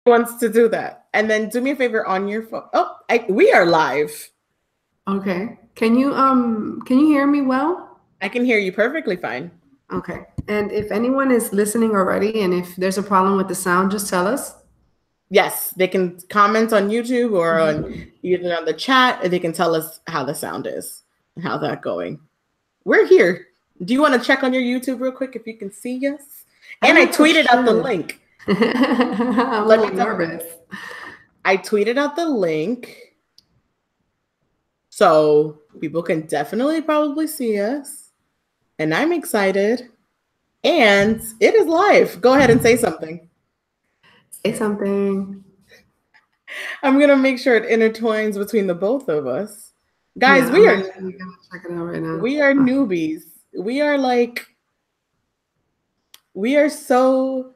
wants to do that. And then do me a favor on your phone. Oh, we are live. Okay. Can you hear me well? I can hear you perfectly fine. Okay. And if anyone is listening already and if there's a problem with the sound, just tell us. Yes, they can comment on YouTube or on either on the chat, or they can tell us how the sound is and how that's going. We're here. Do you want to check on your YouTube real quick if you can see us? And I tweeted out the link. I'm a little nervous. I tweeted out the link. So people can definitely probably see us. And I'm excited. And it is live. Go ahead and say something. Say something. I'm going to make sure it intertwines between the both of us. Guys, we are check it out right now. We are newbies. We are so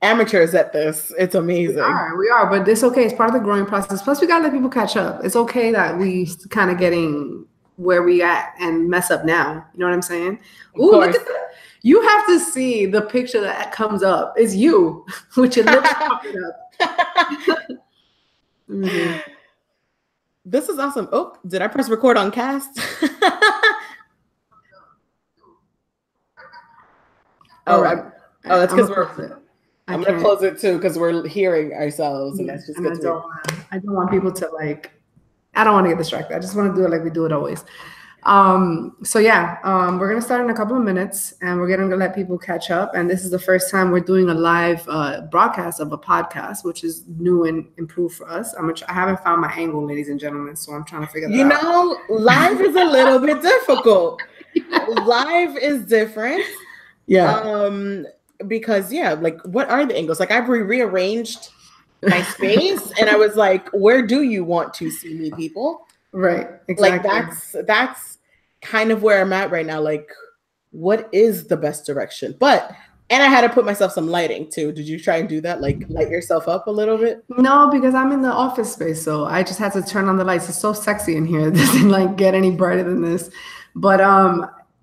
amateurs at this. It's amazing. We are, but it's okay. It's part of the growing process. Plus, we gotta let people catch up. It's okay that we kind of getting where we at and mess up now. You know what I'm saying? Ooh, look at that. You have to see the picture that comes up. It's you with your lips popping up. Mm-hmm. This is awesome. Oh, did I press record on cast? That's because I'm gonna close it too because we're hearing ourselves, and that's just good. I don't want people to I don't want to get distracted. I just want to do it like we do it always. So yeah, we're gonna start in a couple of minutes, and we're gonna let people catch up. And this is the first time we're doing a live broadcast of a podcast, which is new and improved for us. I haven't found my angle, ladies and gentlemen, so I'm trying to figure that out. You know, live is a little bit difficult. Live is different. Yeah. Because what are the angles? Like I've rearranged my space, and I was like, where do you want to see me, people? Right. Exactly. Like that's kind of where I'm at right now. Like, what is the best direction? And I had to put myself some lighting too. Did you try and do that? Like light yourself up a little bit? No, because I'm in the office space, so I just had to turn on the lights. It's so sexy in here. It doesn't get any brighter than this. But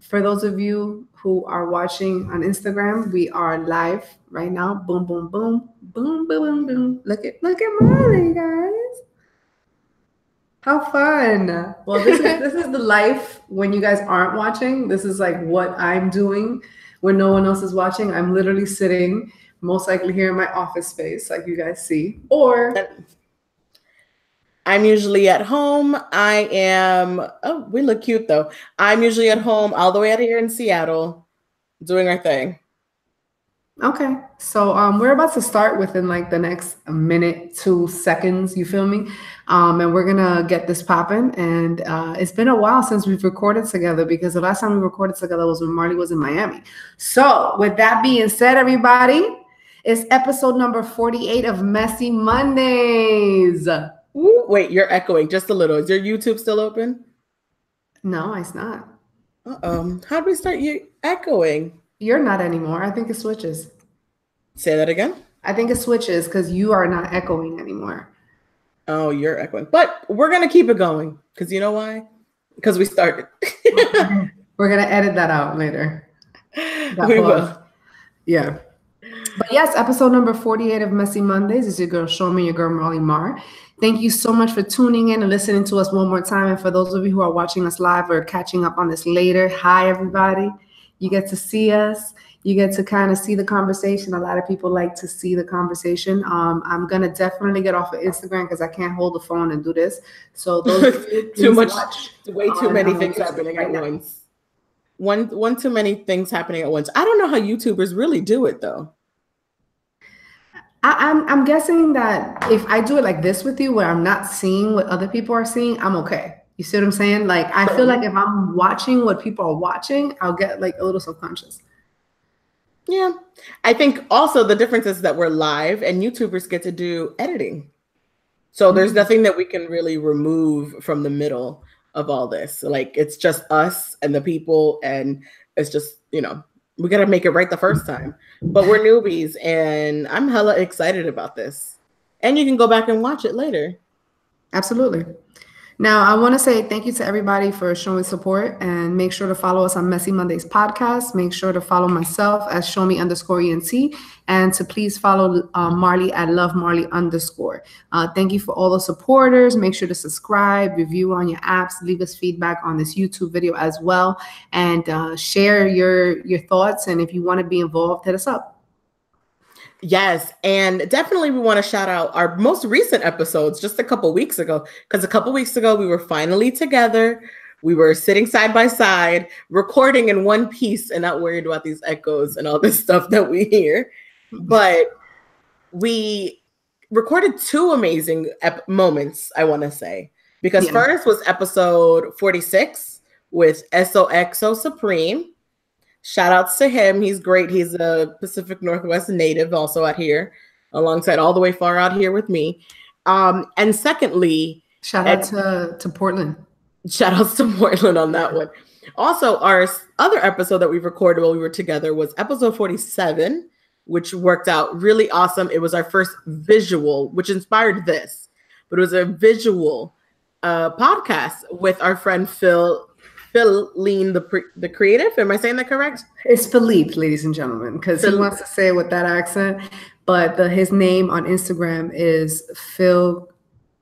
for those of you who are watching on Instagram, we are live right now. Boom, boom, boom, boom, boom, boom, boom. Look at Marley, guys. How fun. Well, this is the life when you guys aren't watching. This is like what I'm doing when no one else is watching. I'm literally sitting, most likely here in my office space, like you guys see. Or I'm usually at home. We look cute though. I'm usually at home all the way out here in Seattle doing our thing. Okay. So we're about to start within the next minute, 2 seconds, you feel me? And we're gonna get this popping. And it's been a while since we've recorded together because the last time we recorded together was when Marley was in Miami. So with that being said, everybody, it's episode number 48 of Messy Mondays. Ooh, wait, you're echoing just a little. Is your YouTube still open? No, it's not. How do we start you echoing? You're not anymore. I think it switches. Say that again? I think it switches because you are not echoing anymore. Oh, you're echoing. But we're going to keep it going because you know why? Because we started. We're going to edit that out later. We will. Yeah. But yes, episode number 48 of Messy Mondays is your girl, Showme, your girl, Marley Mar. Thank you so much for tuning in and listening to us one more time. And for those of you who are watching us live or catching up on this later, hi, everybody. You get to see us. You get to kind of see the conversation. A lot of people like to see the conversation. I'm going to definitely get off of Instagram because I can't hold the phone and do this. So those of you way too many things happening at once. One too many things happening at once. I don't know how YouTubers really do it, though. I'm guessing that if I do it like this with you, where I'm not seeing what other people are seeing, I'm okay. You see what I'm saying? Like, I feel like if I'm watching what people are watching, I'll get a little subconscious. Yeah. I think also the difference is that we're live and YouTubers get to do editing. So there's nothing that we can really remove from the middle of all this. Like, it's just us and the people, and it's just, we got to make it right the first time. But we're newbies, and I'm hella excited about this. And you can go back and watch it later. Absolutely. Now, I want to say thank you to everybody for showing support, and make sure to follow us on Messy Mondays podcast. Make sure to follow myself as showme_ENT, and to please follow Marley at lovemarley_. Thank you for all the supporters. Make sure to subscribe, review on your apps, leave us feedback on this YouTube video as well, and share your thoughts. And if you want to be involved, hit us up. Yes, and definitely we want to shout out our most recent episodes just a couple weeks ago, because a couple weeks ago we were finally together. We were sitting side by side, recording in one piece and not worried about these echoes and all this stuff that we hear. But we recorded two amazing moments, I want to say, because first was episode 46 with SOXO Supreme. Shout outs to him. He's great. He's a Pacific Northwest native, also out here, alongside all the way far out here with me. And secondly, shout out to Portland. Shout outs to Portland on that one. Also, our other episode that we recorded while we were together was episode 47, which worked out really awesome. It was our first visual, which inspired this, but it was a visual podcast with our friend Philene, the creative. Am I saying that correct? It's Philippe, ladies and gentlemen, because he wants to say it with that accent. But his name on Instagram is Phil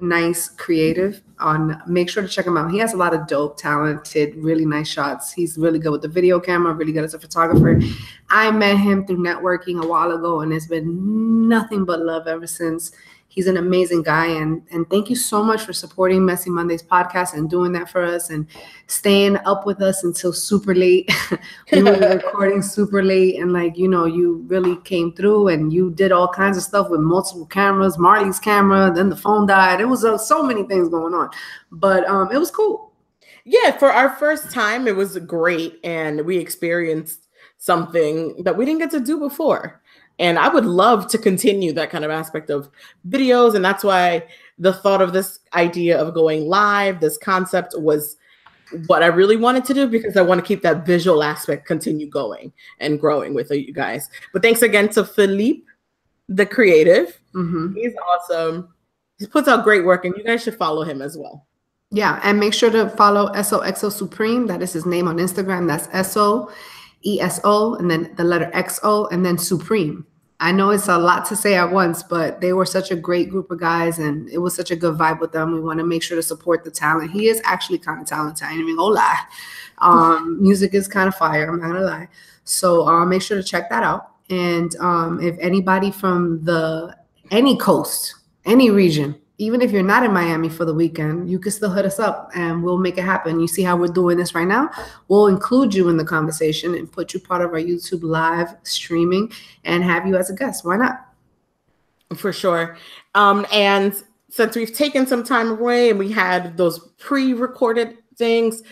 Nice Creative. Make sure to check him out. He has a lot of dope, talented, really nice shots. He's really good with the video camera, really good as a photographer. I met him through networking a while ago, and it's been nothing but love ever since. He's an amazing guy, and thank you so much for supporting Messy Mondays podcast and doing that for us and staying up with us until super late. We were recording super late, and you really came through, and you did all kinds of stuff with multiple cameras, Marley's camera, then the phone died. It was so many things going on, but it was cool. Yeah, for our first time, it was great, and we experienced something that we didn't get to do before. And I would love to continue that kind of aspect of videos. And that's why the thought of this idea of going live, this concept, was what I really wanted to do, because I want to keep that visual aspect continue going and growing with you guys. But thanks again to Philippe, the creative. Mm-hmm. He's awesome. He puts out great work, and you guys should follow him as well. Yeah, and make sure to follow SOXO Supreme. That is his name on Instagram. That's SOESO, and then the letter XO, and then Supreme. I know it's a lot to say at once, but they were such a great group of guys, and it was such a good vibe with them. We want to make sure to support the talent. He is actually kind of talented. I ain't even gonna lie. Music is kind of fire. I'm not gonna lie. So make sure to check that out. And if anybody from any coast, any region, even if you're not in Miami for the weekend, you can still hit us up and we'll make it happen. You see how we're doing this right now? We'll include you in the conversation and put you part of our YouTube live streaming and have you as a guest. Why not? For sure. And since we've taken some time away and we had those pre-recorded things,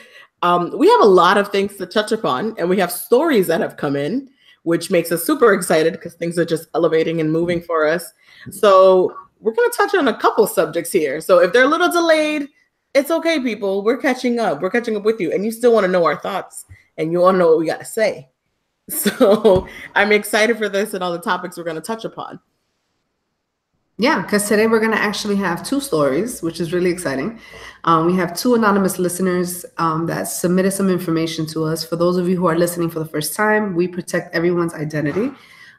we have a lot of things to touch upon, and we have stories that have come in, which makes us super excited because things are just elevating and moving for us. So we're going to touch on a couple subjects here. So if they're a little delayed, it's okay, people. We're catching up. We're catching up with you. And you still want to know our thoughts, and you want to know what we got to say. So I'm excited for this and all the topics we're going to touch upon. Yeah, because today we're going to actually have two stories, which is really exciting. We have two anonymous listeners that submitted some information to us. For those of you who are listening for the first time, we protect everyone's identity.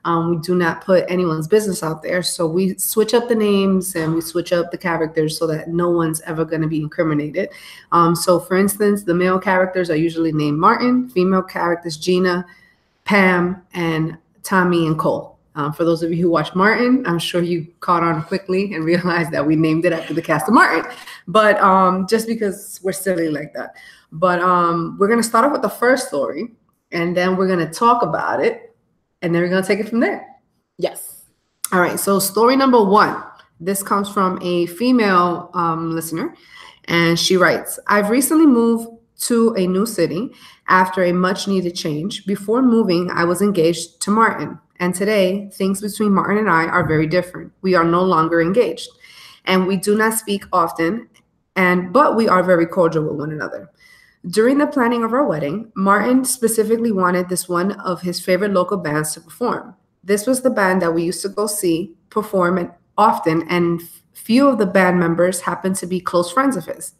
We do not put anyone's business out there. So we switch up the names and we switch up the characters so that no one's ever going to be incriminated. So for instance, the male characters are usually named Martin, female characters Gina, Pam, and Tommy and Cole. For those of you who watch Martin, I'm sure you caught on quickly and realized that we named it after the cast of Martin. But just because we're silly like that. But we're going to start off with the first story, and then we're going to talk about it. And then we're going to take it from there. Yes. All right. So story number one. This comes from a female listener. And she writes, I've recently moved to a new city after a much needed change. Before moving, I was engaged to Martin. And today, things between Martin and I are very different. We are no longer engaged. And we do not speak often, but we are very cordial with one another. During the planning of our wedding, Martin specifically wanted one of his favorite local bands to perform. This was the band that we used to go see perform often, and few of the band members happened to be close friends of his.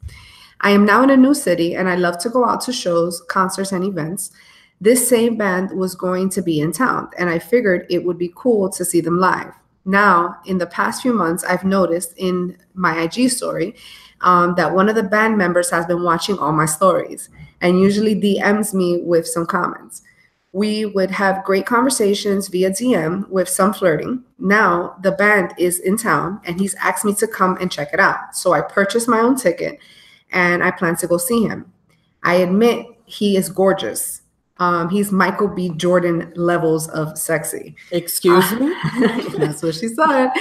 I am now in a new city and I love to go out to shows, concerts, and events. This same band was going to be in town, and I figured it would be cool to see them live. Now, in the past few months, I've noticed in my IG story that one of the band members has been watching all my stories and usually DMs me with some comments. We would have great conversations via DM with some flirting. Now the band is in town and he's asked me to come and check it out. So I purchased my own ticket and I plan to go see him. I admit he is gorgeous. He's Michael B. Jordan levels of sexy. Excuse me? That's what she said.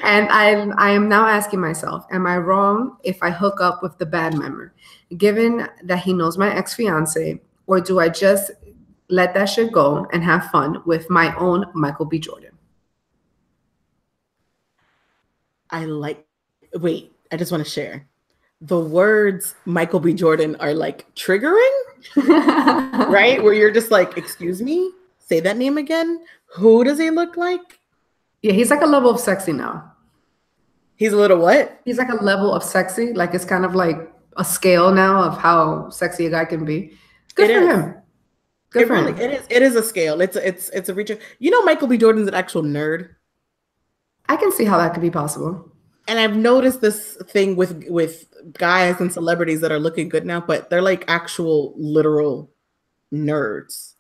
And I am now asking myself, am I wrong if I hook up with the band member, given that he knows my ex-fiance, or do I just let that shit go and have fun with my own Michael B. Jordan? Wait, I just want to share. The words Michael B. Jordan are like triggering, right? Where you're just like, excuse me, say that name again. Who does he look like? Yeah, he's like a level of sexy now. He's a little what? He's like a level of sexy. Like it's kind of like a scale now of how sexy a guy can be. Good for him. Good for him. It is a scale. It's a reach. You know, Michael B. Jordan's an actual nerd. I can see how that could be possible. And I've noticed this thing with guys and celebrities that are looking good now, but they're like actual literal nerds.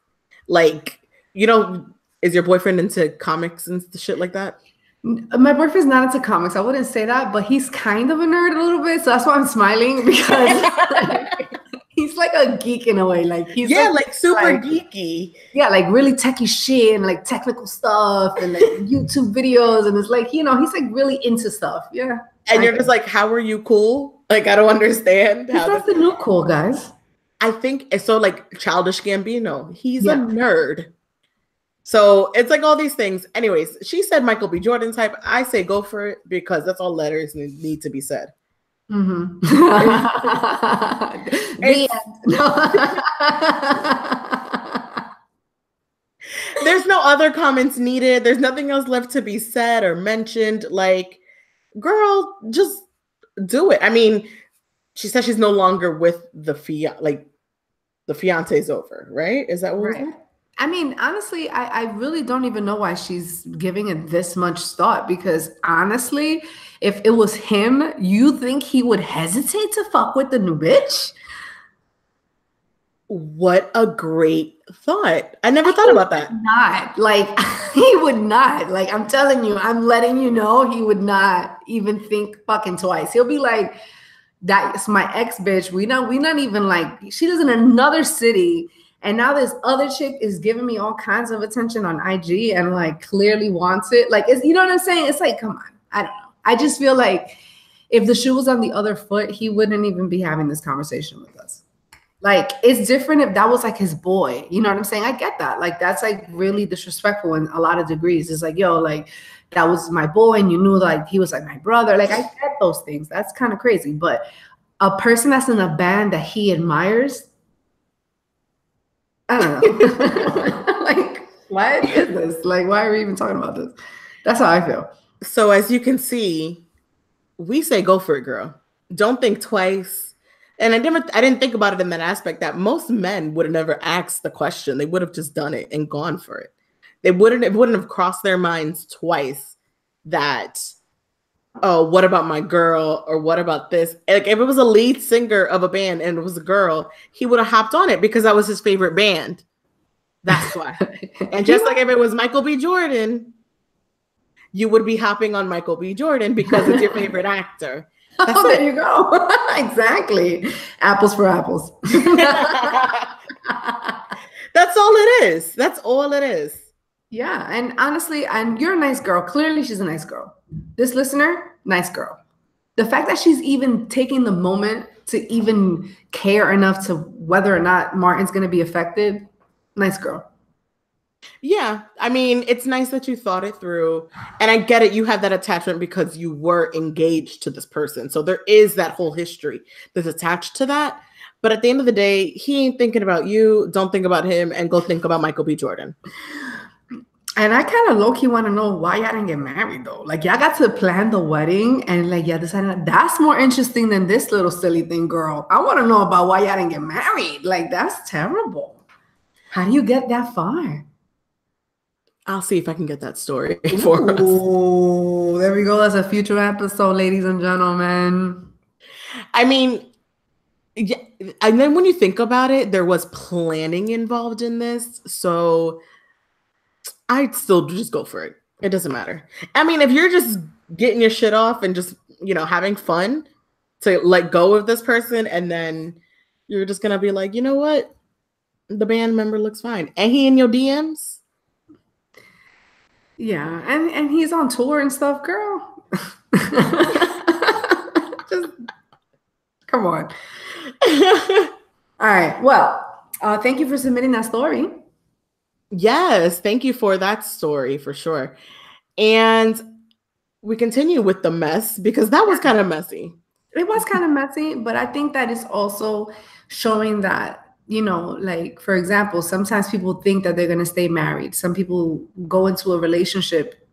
Like, you know, is your boyfriend into comics and shit like that? My boyfriend's not into comics. I wouldn't say that, but he's kind of a nerd a little bit. So that's why I'm smiling, because he's like a geek in a way. Like he's like super geeky. Yeah, like really techie shit and like technical stuff and like YouTube videos. And it's like, you know, he's like really into stuff. Yeah. And you're just like, how are you cool? Like, I don't understand. That's the new cool, guys. I think so. Like Childish Gambino, he's a nerd. So it's like all these things. Anyways, she said Michael B. Jordan type. I say go for it because that's all letters need to be said. Mm-hmm. There's no other comments needed. There's nothing else left to be said or mentioned. Like, girl, just do it. I mean, she said she's no longer with the fiance's over, right? Is that what we're saying? I mean, honestly, I really don't even know why she's giving it this much thought, because honestly, if it was him, you think he would hesitate to fuck with the new bitch? What a great thought. I never thought about that. Not like he would not. Like, I'm telling you, I'm letting you know, he would not even think fucking twice. He'll be like, that's my ex bitch. We not even like, she lives in another city. And now this other chick is giving me all kinds of attention on IG and like clearly wants it. Like, it's, you know what I'm saying? It's like, come on. I don't know. I just feel like if the shoe was on the other foot, he wouldn't even be having this conversation with us. Like, it's different if that was like his boy. You know what I'm saying? I get that. Like, that's like really disrespectful in a lot of degrees. It's like, yo, like, that was my boy and you knew like he was like my brother. Like, I get those things. That's kind of crazy. But a person that's in a band that he admires, I don't know. Like, what is this? Like, why are we even talking about this? That's how I feel. So as you can see, we say go for it, girl. Don't think twice. And I didn't think about it in that aspect that most men would have never asked the question. They would have just done it and gone for it. It wouldn't have crossed their minds twice that, oh, what about my girl? Or what about this? Like, if it was a lead singer of a band and it was a girl, he would have hopped on it because that was his favorite band. That's why. And just like if it was Michael B. Jordan, you would be hopping on Michael B. Jordan because it's your favorite actor. There you go. Exactly. Apples for apples. That's all it is. That's all it is. Yeah. And honestly, and you're a nice girl. Clearly, she's a nice girl. This listener, nice girl. The fact that she's even taking the moment to even care enough to whether or not Martin's going to be affected, nice girl. Yeah. I mean, it's nice that you thought it through. And I get it. You have that attachment because you were engaged to this person. So there is that whole history that's attached to that. But at the end of the day, he ain't thinking about you. Don't think about him and go think about Michael B. Jordan. And I kind of low-key want to know why y'all didn't get married though. Like y'all got to plan the wedding and like y'all decided that's more interesting than this little silly thing, girl. I want to know about why y'all didn't get married. Like that's terrible. How do you get that far? I'll see if I can get that story for us. Oh, there we go. That's a future episode, ladies and gentlemen. I mean, yeah, and then when you think about it, there was planning involved in this. So I'd still just go for it. It doesn't matter. I mean, if you're just getting your shit off and just, having fun to let go of this person, and then you're just going to be like, you know what? The band member looks fine. And he in your DMs? Yeah, and he's on tour and stuff, girl. Just come on. All right. Well, thank you for submitting that story. Yes, thank you for that story for sure. And we continue with the mess because that was kind of messy. It was kind of messy, but I think that is also showing that, like, for example, sometimes people think that they're going to stay married. Some people go into a relationship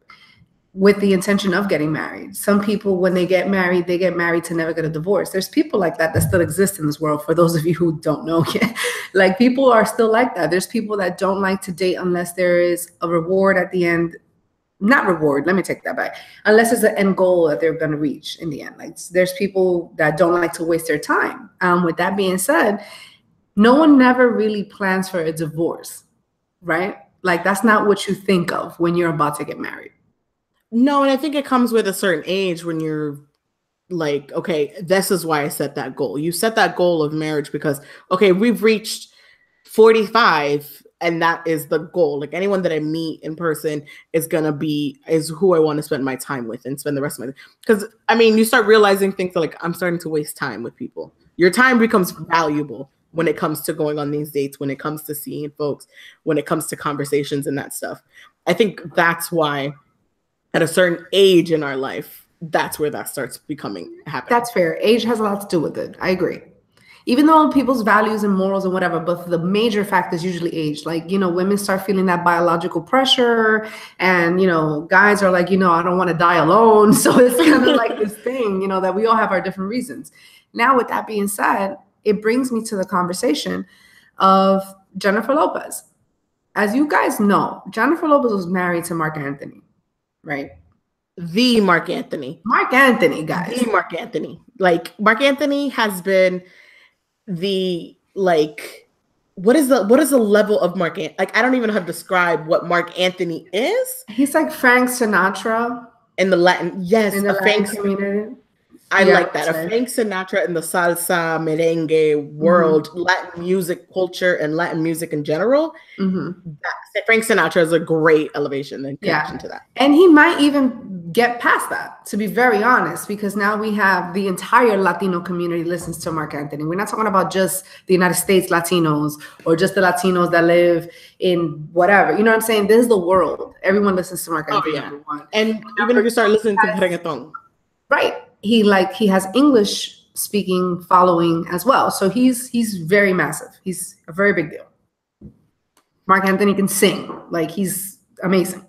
with the intention of getting married. Some people, when they get married to never get a divorce. There's people like that still exist in this world. For those of you who don't know yet, like people are still like that. There's people that don't like to date unless there is a reward at the end. Not reward, let me take that back. Unless there's an end goal that they're going to reach in the end. Like there's people that don't like to waste their time. With that being said, no one never really plans for a divorce, right? Like that's not what you think of when you're about to get married. No, and I think it comes with a certain age when you're like, okay, this is why I set that goal. You set that goal of marriage because, okay, we've reached 45 and that is the goal. Like anyone that I meet in person is who I want to spend my time with and spend the rest of my, because I mean, you start realizing things like I'm starting to waste time with people. Your time becomes valuable when it comes to going on these dates, when it comes to seeing folks, when it comes to conversations and that stuff. I think that's why at a certain age in our life, that's where that starts happening. That's fair. Age has a lot to do with it. I agree. Even though people's values and morals and whatever, but the major factor is usually age. Like, women start feeling that biological pressure and, guys are like, I don't want to die alone. So it's kind of like this thing, that we all have our different reasons. Now, with that being said, it brings me to the conversation of Jennifer Lopez. As you guys know, Jennifer Lopez was married to Marc Anthony, right? The Marc Anthony. Marc Anthony, guys. The Marc Anthony. Like, Marc Anthony has been the, like, what is the level of Marc Anthony? Like, I don't even know how to describe what Marc Anthony is. He's like Frank Sinatra. In the Latin, yes. In the Latin community. I like that. A Frank Sinatra in the salsa, merengue world, Latin music culture, and Latin music in general. Frank Sinatra is a great elevation and connection to that. And he might even get past that, to be very honest, because now we have the entire Latino community listens to Marc Anthony. We're not talking about just the United States Latinos or just the Latinos that live in whatever. You know what I'm saying? This is the world. Everyone listens to Marc Anthony. And even if you start listening to reggaeton. Right. He has English speaking following as well. So he's very massive. He's a very big deal. Marc Anthony can sing. Like he's amazing.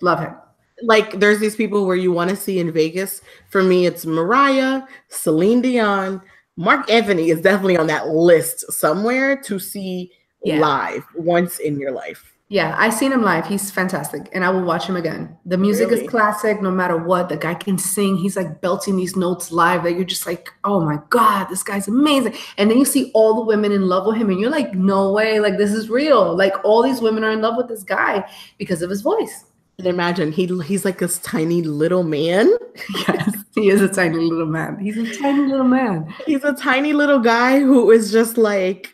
Love him. Like there's these people where you want to see in Vegas. For me, it's Mariah, Celine Dion. Marc Anthony is definitely on that list somewhere to see live once in your life. Yeah, I've seen him live. He's fantastic. And I will watch him again. The music is classic no matter what. The guy can sing. He's like belting these notes live that you're just like, oh my God, this guy's amazing. And then you see all the women in love with him and you're like, no way, like this is real. Like all these women are in love with this guy because of his voice. And imagine he's like this tiny little man. Yes, he is a tiny little man. He's a tiny little man. He's a tiny little guy who is just like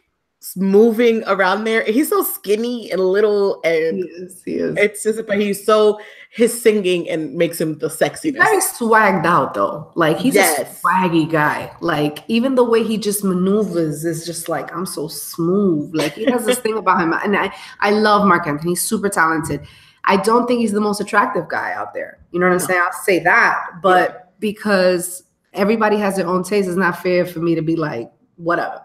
moving around there. He's so skinny and little, and he is. It's just, but his singing and makes him the sexiness. He's very swagged out though. Like he's a swaggy guy. Like even the way he just maneuvers is just like, I'm so smooth. Like he has this thing about him. And I love Marc Anthony. He's super talented. I don't think he's the most attractive guy out there. You know what I'm saying? I'll say that, but because everybody has their own taste, it's not fair for me to be like, whatever.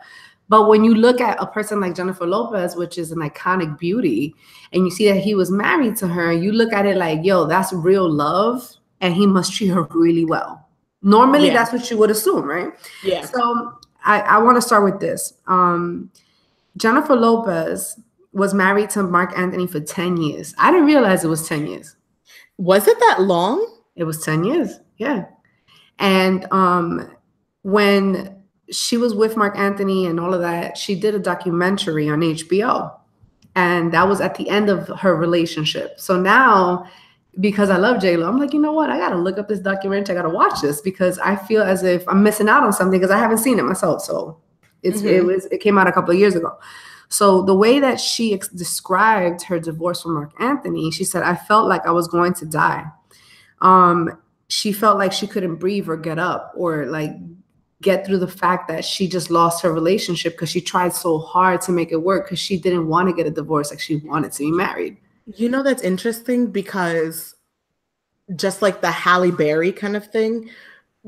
But when you look at a person like Jennifer Lopez, which is an iconic beauty, and you see that he was married to her, you look at it like, yo, that's real love, and he must treat her really well. Normally, that's what you would assume, right? Yeah. So I want to start with this. Jennifer Lopez was married to Marc Anthony for 10 years. I didn't realize it was 10 years. Was it that long? It was 10 years, yeah. And when she was with Marc Anthony and all of that, she did a documentary on HBO. And that was at the end of her relationship. So now, because I love J-Lo, I'm like, you know what? I got to look up this documentary. I got to watch this because I feel as if I'm missing out on something because I haven't seen it myself. So it came out a couple of years ago. So the way that she described her divorce from Marc Anthony, she said, I felt like I was going to die. She felt like she couldn't breathe or get up or like get through the fact that she just lost her relationship because she tried so hard to make it work because she didn't want to get a divorce. Like she wanted to be married. You know, that's interesting because just like the Halle Berry kind of thing,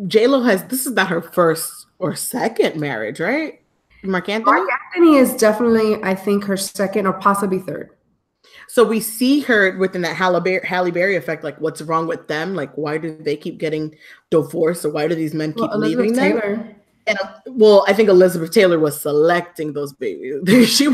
J-Lo this is not her first or second marriage, right? Marc Anthony? Marc Anthony is definitely, I think, her second or possibly third. So we see her within that Halle Berry effect, like what's wrong with them? like why do they keep getting divorced, or why do these men keep leaving them? And well, I think Elizabeth Taylor was selecting those babies. she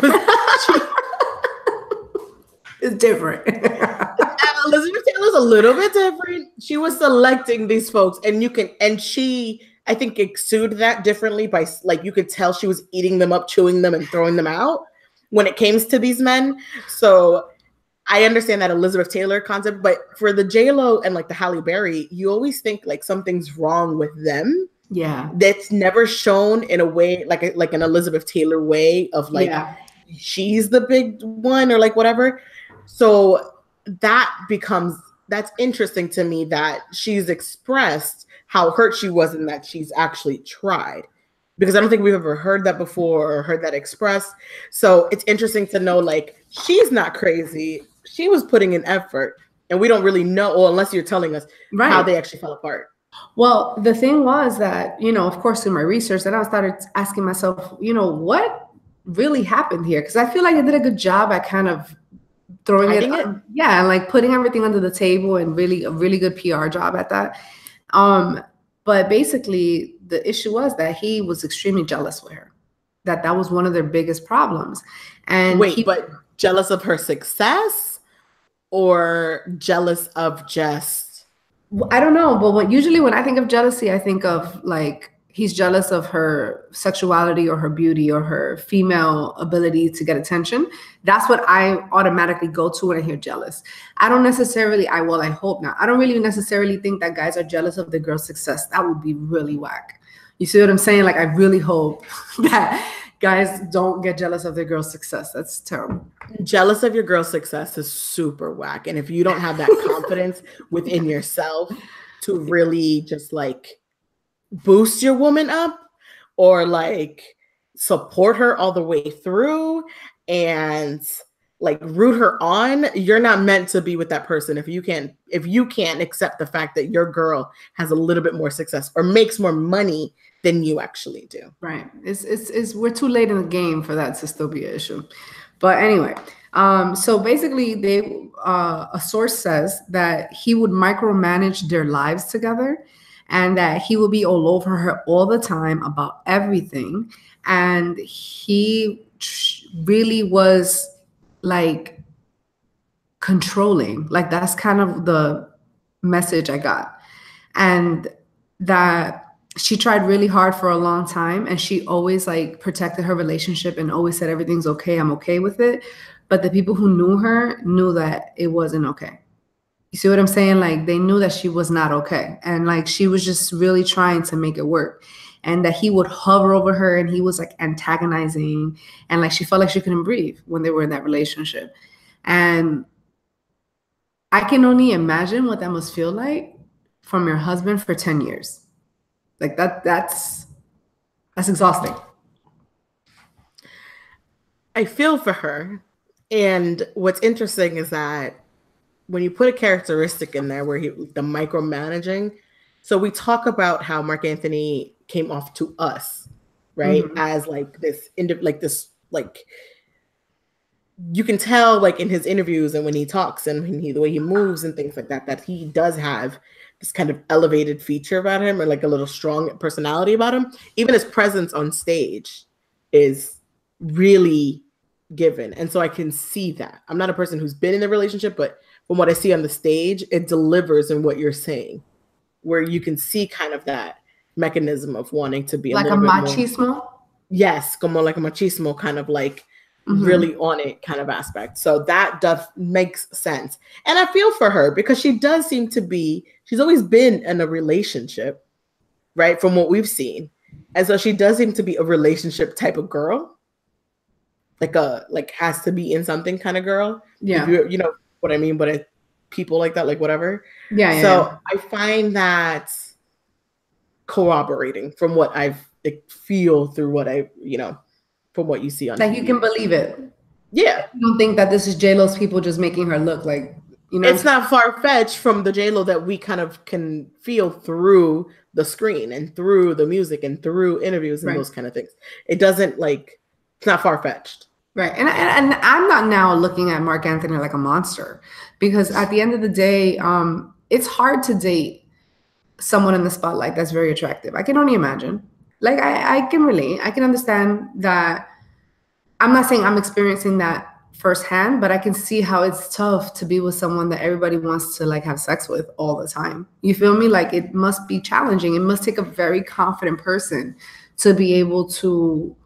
it's different. Elizabeth Taylor's a little bit different. She was selecting these folks, and she, I think, exuded that differently by, like, you could tell she was eating them up, chewing them, and throwing them out when it came to these men. So I understand that Elizabeth Taylor concept, but for the J-Lo and like the Halle Berry, you always think like something's wrong with them. Yeah. That's never shown in a way like an Elizabeth Taylor way of like, she's the big one or like whatever. So that's interesting to me that she's expressed how hurt she was and that she's actually tried. Because I don't think we've ever heard that before or heard that expressed. So it's interesting to know, like, she's not crazy. She was putting in effort. And we don't really know, or unless you're telling us how they actually fell apart. Well, the thing was that, you know, of course, in my research, then I started asking myself, you know, what really happened here? Because I feel like I did a good job at kind of throwing it. Yeah, and like putting everything under the table and really a really good PR job at that. But basically, the issue was that he was extremely jealous with her. That was one of their biggest problems. And but jealous of her success or jealous of just? I don't know. But usually when I think of jealousy, I think of like he's jealous of her sexuality or her beauty or her female ability to get attention. That's what I automatically go to when I hear jealous. I don't necessarily, I hope not. I don't really necessarily think that guys are jealous of the girl's success. That would be really whack. You see what I'm saying? Like, I really hope that guys don't get jealous of their girl's success. That's terrible. Jealous of your girl's success is super whack. And if you don't have that confidence within yourself to really just like boost your woman up or like support her all the way through and like root her on, you're not meant to be with that person if you can't accept the fact that your girl has a little bit more success or makes more money than you actually do. Right. It's we're too late in the game for that to still be an issue. But anyway, so basically a source says that he would micromanage their lives together and that he would be all over her all the time about everything. And he really was like controlling. Like, that's kind of the message I got. And that she tried really hard for a long time and she always like protected her relationship and always said everything's okay, I'm okay with it. But the people who knew her knew that it wasn't okay. You see what I'm saying? Like, they knew that she was not okay. And like, she was just really trying to make it work. And that he would hover over her and he was like antagonizing. And like, she felt like she couldn't breathe when they were in that relationship. And I can only imagine what that must feel like from your husband for 10 years. Like that's exhausting. I feel for her. And what's interesting is that when you put a characteristic in there where the micromanaging, so we talk about how Marc Anthony came off to us right? As like this, like you can tell like in his interviews and when he talks and when the way he moves and things like that, that he does have this kind of elevated feature about him, or like a little strong personality about him. Even his presence on stage is really given. And so I can see that. I'm not a person who's been in a relationship, but from what I see on the stage, it delivers in what you're saying, where you can see kind of that mechanism of wanting to be like a machismo more, yes, como like a machismo kind of like really on it kind of aspect. So that does makes sense. And I feel for her because she does seem to be, she's always been in a relationship, right? From what we've seen. And so she does seem to be a relationship type of girl. Like has to be in something kind of girl. Yeah. You know what I mean? But people like that, like whatever. Yeah. So I find that corroborating from what I feel through what I, from what you see on like TV. You can believe it. Yeah. You don't think that this is J-Lo's people just making her look like, it's not far-fetched from the J-Lo that we kind of can feel through the screen and through the music and through interviews and those kind of things. It doesn't it's not far-fetched. Right. And I'm not now looking at Marc Anthony like a monster, because at the end of the day, it's hard to date someone in the spotlight that's very attractive. I can only imagine. Like I can relate. I can understand that. I'm not saying I'm experiencing that firsthand, but I can see how it's tough to be with someone that everybody wants to like have sex with all the time. You feel me? Like it must be challenging. It must take a very confident person to be able to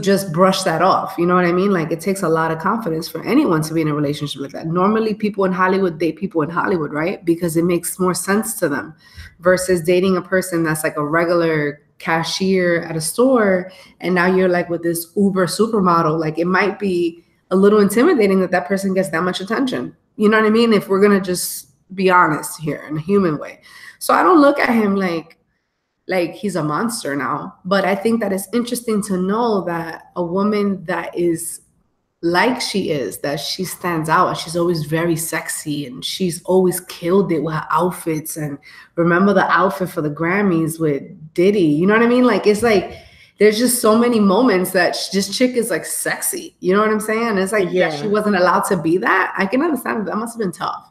just brush that off. You know what I mean? Like it takes a lot of confidence for anyone to be in a relationship like that. Normally people in Hollywood date people in Hollywood, right? Because it makes more sense to them versus dating a person that's like a regular cashier at a store. And now you're like with this Uber supermodel. Like it might be a little intimidating that person gets that much attention. You know what I mean? If we're going to just be honest here in a human way. So I don't look at him like he's a monster now, but I think that it's interesting to know that a woman that is like she is, that she stands out, she's always very sexy and she's always killed it with her outfits. And remember the outfit for the Grammys with Diddy, you know what I mean? Like, it's like, there's just so many moments that this chick is like sexy. You know what I'm saying? It's like that she wasn't allowed to be that. I can understand that must have been tough.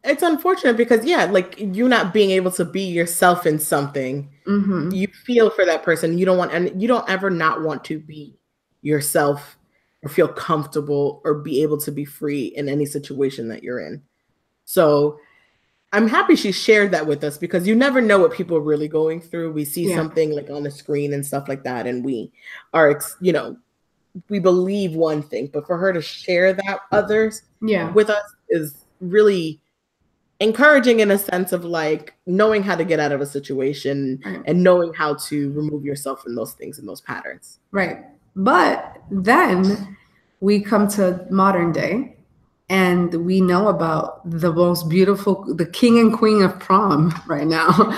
It's unfortunate because like you not being able to be yourself in something, you feel for that person. You don't want, and you don't ever not want to be yourself or feel comfortable or be able to be free in any situation that you're in. So I'm happy she shared that with us because you never know what people are really going through. We see something like on the screen and stuff like that, and we are, we believe one thing, but for her to share that others with us is really encouraging in a sense of like knowing how to get out of a situation and knowing how to remove yourself from those things and those patterns. Right. But then we come to modern day and we know about the most beautiful, the king and queen of prom right now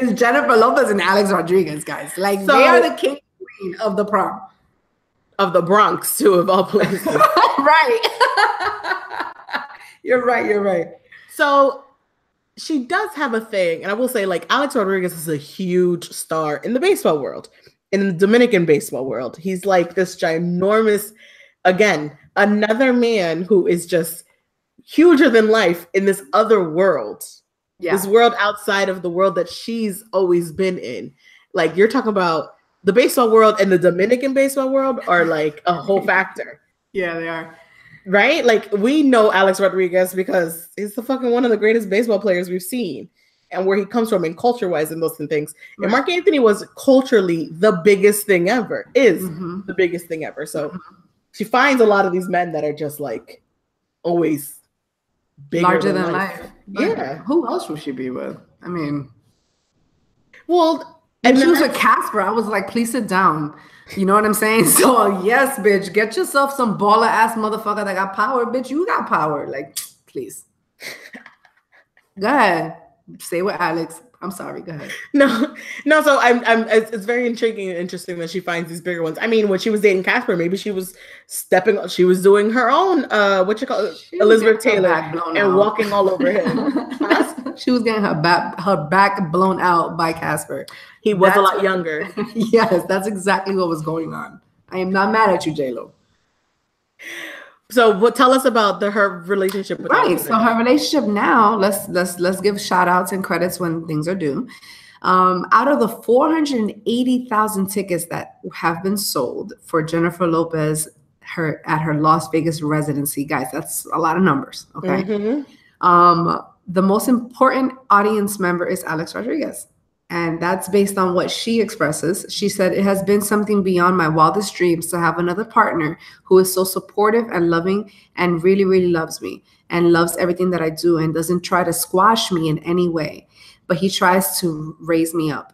is Jennifer Lopez and Alex Rodriguez, guys. Like they are the king and queen of the prom. Of the Bronx too, of all places. Right. You're right. So she does have a thing, and I will say, like, Alex Rodriguez is a huge star in the baseball world, in the Dominican baseball world. He's like this ginormous, again, another man who is just huger than life in this other world. Yeah. This world outside of the world that she's always been in. Like, you're talking about the baseball world and the Dominican baseball world are like a whole factor. Yeah, they are. Right? Like, we know Alex Rodriguez because he's the fucking one of the greatest baseball players we've seen, and where he comes from and culture-wise and those things. Right. And Marc Anthony was culturally the biggest thing ever, is the biggest thing ever. So she finds a lot of these men that are just like always bigger larger than life. Yeah. Who else would she be with? I mean, well, and she was with Casper. I was like, please sit down. You know what I'm saying? So yes, bitch, get yourself some baller ass motherfucker that got power. Bitch, you got power. Like, please. Go ahead. Stay with Alex. I'm sorry. Go ahead. No. So it's very intriguing and interesting that she finds these bigger ones. I mean, when she was dating Casper, maybe she was doing her own, Elizabeth Taylor, and walking all over him. She was getting her back blown out by Casper. He was a lot younger. Yes, that's exactly what was going on. I am not mad at you, J-Lo. So tell us about her relationship with Right. So her relationship now, let's give shout outs and credits when things are due. Out of the 480,000 tickets that have been sold for Jennifer Lopez at her Las Vegas residency, guys, that's a lot of numbers. Okay. Mm-hmm. The most important audience member is Alex Rodriguez. And that's based on what she expresses. She said, it has been something beyond my wildest dreams to have another partner who is so supportive and loving and really, really loves me and loves everything that I do and doesn't try to squash me in any way, but he tries to raise me up.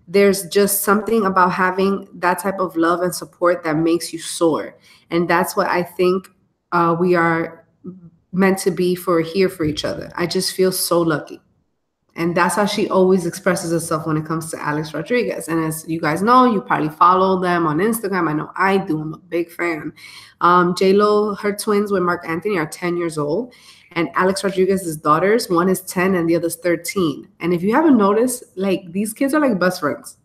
There's just something about having that type of love and support that makes you soar. And that's what I think we are meant to be here for each other. I just feel so lucky. And that's how she always expresses herself when it comes to Alex Rodriguez. And as you guys know, you probably follow them on Instagram. I know I do. I'm a big fan. J-Lo, her twins with Marc Anthony are 10 years old. And Alex Rodriguez's daughters, one is 10 and the other's 13. And if you haven't noticed, like, these kids are like best friends.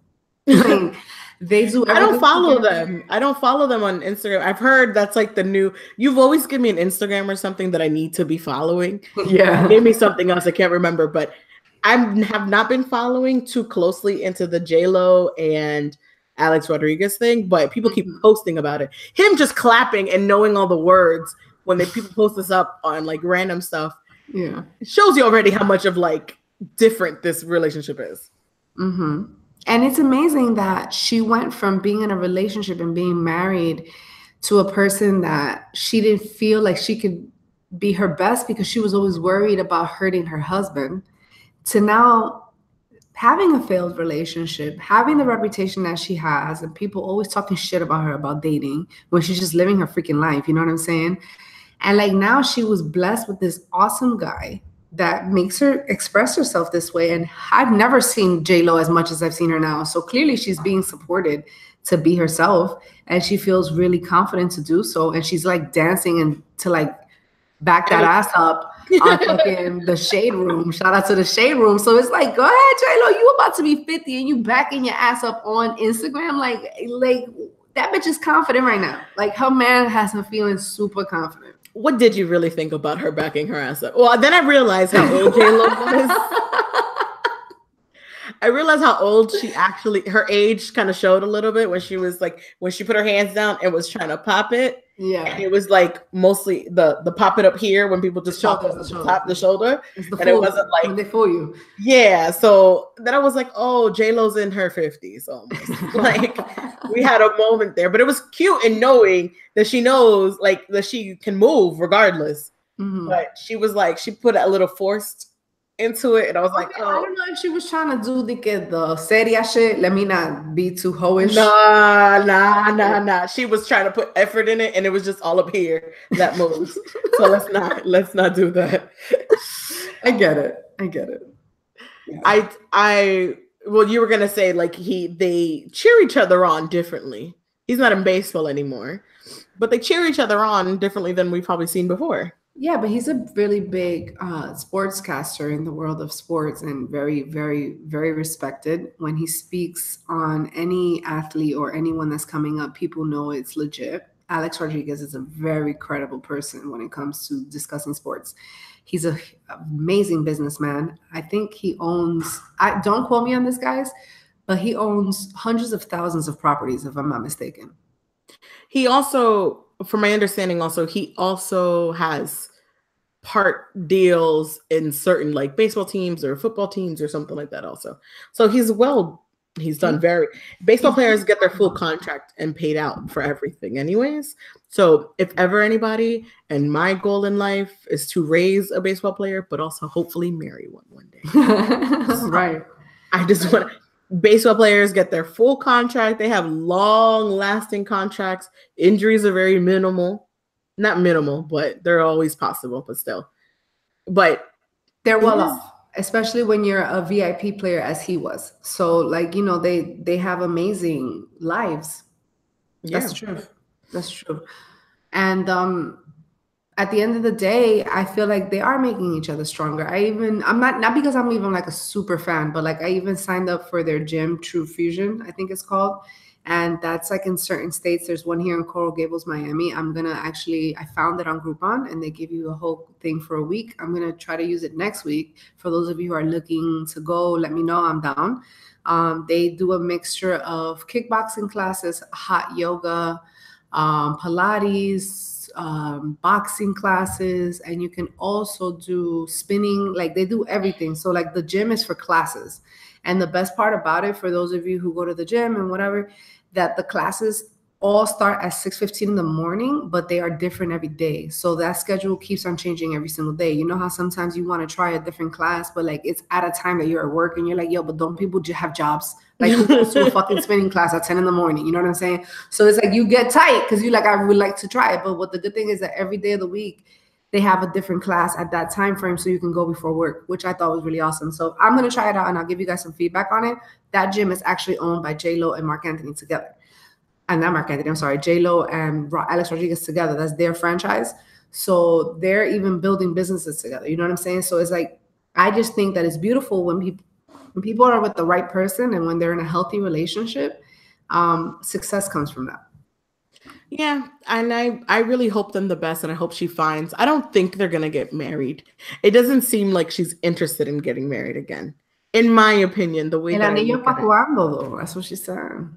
Like, they do everything. I don't follow them. I don't follow them on Instagram. I've heard that's like the new, you've always given me an Instagram or something that I need to be following. Yeah. Maybe something else I can't remember, but I have not been following too closely into the J-Lo and Alex Rodriguez thing, but people keep posting about it. Him just clapping and knowing all the words when people post this up on like random stuff. Yeah. It shows you already how much of like different this relationship is. Mm-hmm. And it's amazing that she went from being in a relationship and being married to a person that she didn't feel like she could be her best because she was always worried about hurting her husband, to now having a failed relationship, having the reputation that she has, and people always talking shit about her about dating when she's just living her freaking life. You know what I'm saying? And like now she was blessed with this awesome guy that makes her express herself this way. And I've never seen J-Lo as much as I've seen her now. So clearly she's being supported to be herself, and she feels really confident to do so. And she's like dancing and to like back that ass up on fucking the Shade Room. Shout out to the Shade Room. So it's like, go ahead, J-Lo, you about to be 50 and you backing your ass up on Instagram. Like that bitch is confident right now. Like her man has her feeling super confident. What did you really think about her backing her ass up? Well, then I realized how old J-Lo was. I realized how old her age kind of showed a little bit when she put her hands down and was trying to pop it. Yeah. And it was like mostly the pop it up here when people just pop the shoulder. And it wasn't like when they fool you. Yeah. So then I was like, oh, J-Lo's in her 50s almost. Like we had a moment there, but it was cute in knowing that she knows like that she can move regardless. Mm-hmm. But she was like, she put a little forced into it, and I was like, oh. I don't know if she was trying to do the seria shit. Let me not be too hoish. Nah. She was trying to put effort in it, and it was just all up here that moves. So let's not do that. I get it. Yeah. Well, you were gonna say like they cheer each other on differently. He's not in baseball anymore, but they cheer each other on differently than we've probably seen before. Yeah, but he's a really big sportscaster in the world of sports and very, very, very respected. When he speaks on any athlete or anyone that's coming up, people know it's legit. Alex Rodriguez is a very credible person when it comes to discussing sports. He's an amazing businessman. I think he owns, don't quote me on this, guys, but he owns hundreds of thousands of properties, if I'm not mistaken. He also, from my understanding, he also has part deals in certain like baseball teams or football teams or something like that also. So he's done baseball players get their full contract and paid out for everything anyways. So if ever anybody, and my goal in life is to raise a baseball player, but also hopefully marry one day. Right. I just want baseball players get their full contract. They have long lasting contracts. Injuries are very minimal. Not minimal, but they're always possible, but still. But they're well off, especially when you're a VIP player as he was. So like, you know, they have amazing lives. That's true. And at the end of the day, I feel like they are making each other stronger. I'm not because I'm even like a super fan, but like I even signed up for their gym, True Fusion, I think it's called. And that's like in certain states. There's one here in Coral Gables, Miami. I found it on Groupon and they give you a whole thing for a week. I'm going to try to use it next week. For those of you who are looking to go, let me know. I'm down. They do a mixture of kickboxing classes, hot yoga, Pilates, boxing classes, and you can also do spinning. Like they do everything. So like the gym is for classes. And the best part about it, for those of you who go to the gym and whatever, that the classes all start at 6:15 in the morning, but they are different every day. So that schedule keeps on changing every single day. You know how sometimes you want to try a different class, but like it's at a time that you're at work and you're like, yo, but don't people have jobs? Like who goes to a fucking spinning class at 10 in the morning? You know what I'm saying? So it's like you get tight because you like, I would like to try it. But what the good thing is that every day of the week, they have a different class at that time frame so you can go before work, which I thought was really awesome. So I'm going to try it out and I'll give you guys some feedback on it. That gym is actually owned by J-Lo and Marc Anthony together. And not Marc Anthony, I'm sorry, J-Lo and Alex Rodriguez together. That's their franchise. So they're even building businesses together. You know what I'm saying? So it's like, I just think that it's beautiful when people are with the right person and when they're in a healthy relationship, success comes from that. Yeah, and I really hope them the best, and I hope she finds. I don't think they're gonna get married. It doesn't seem like she's interested in getting married again, in my opinion. The way El anillo pa' cuando, though. That's what she said.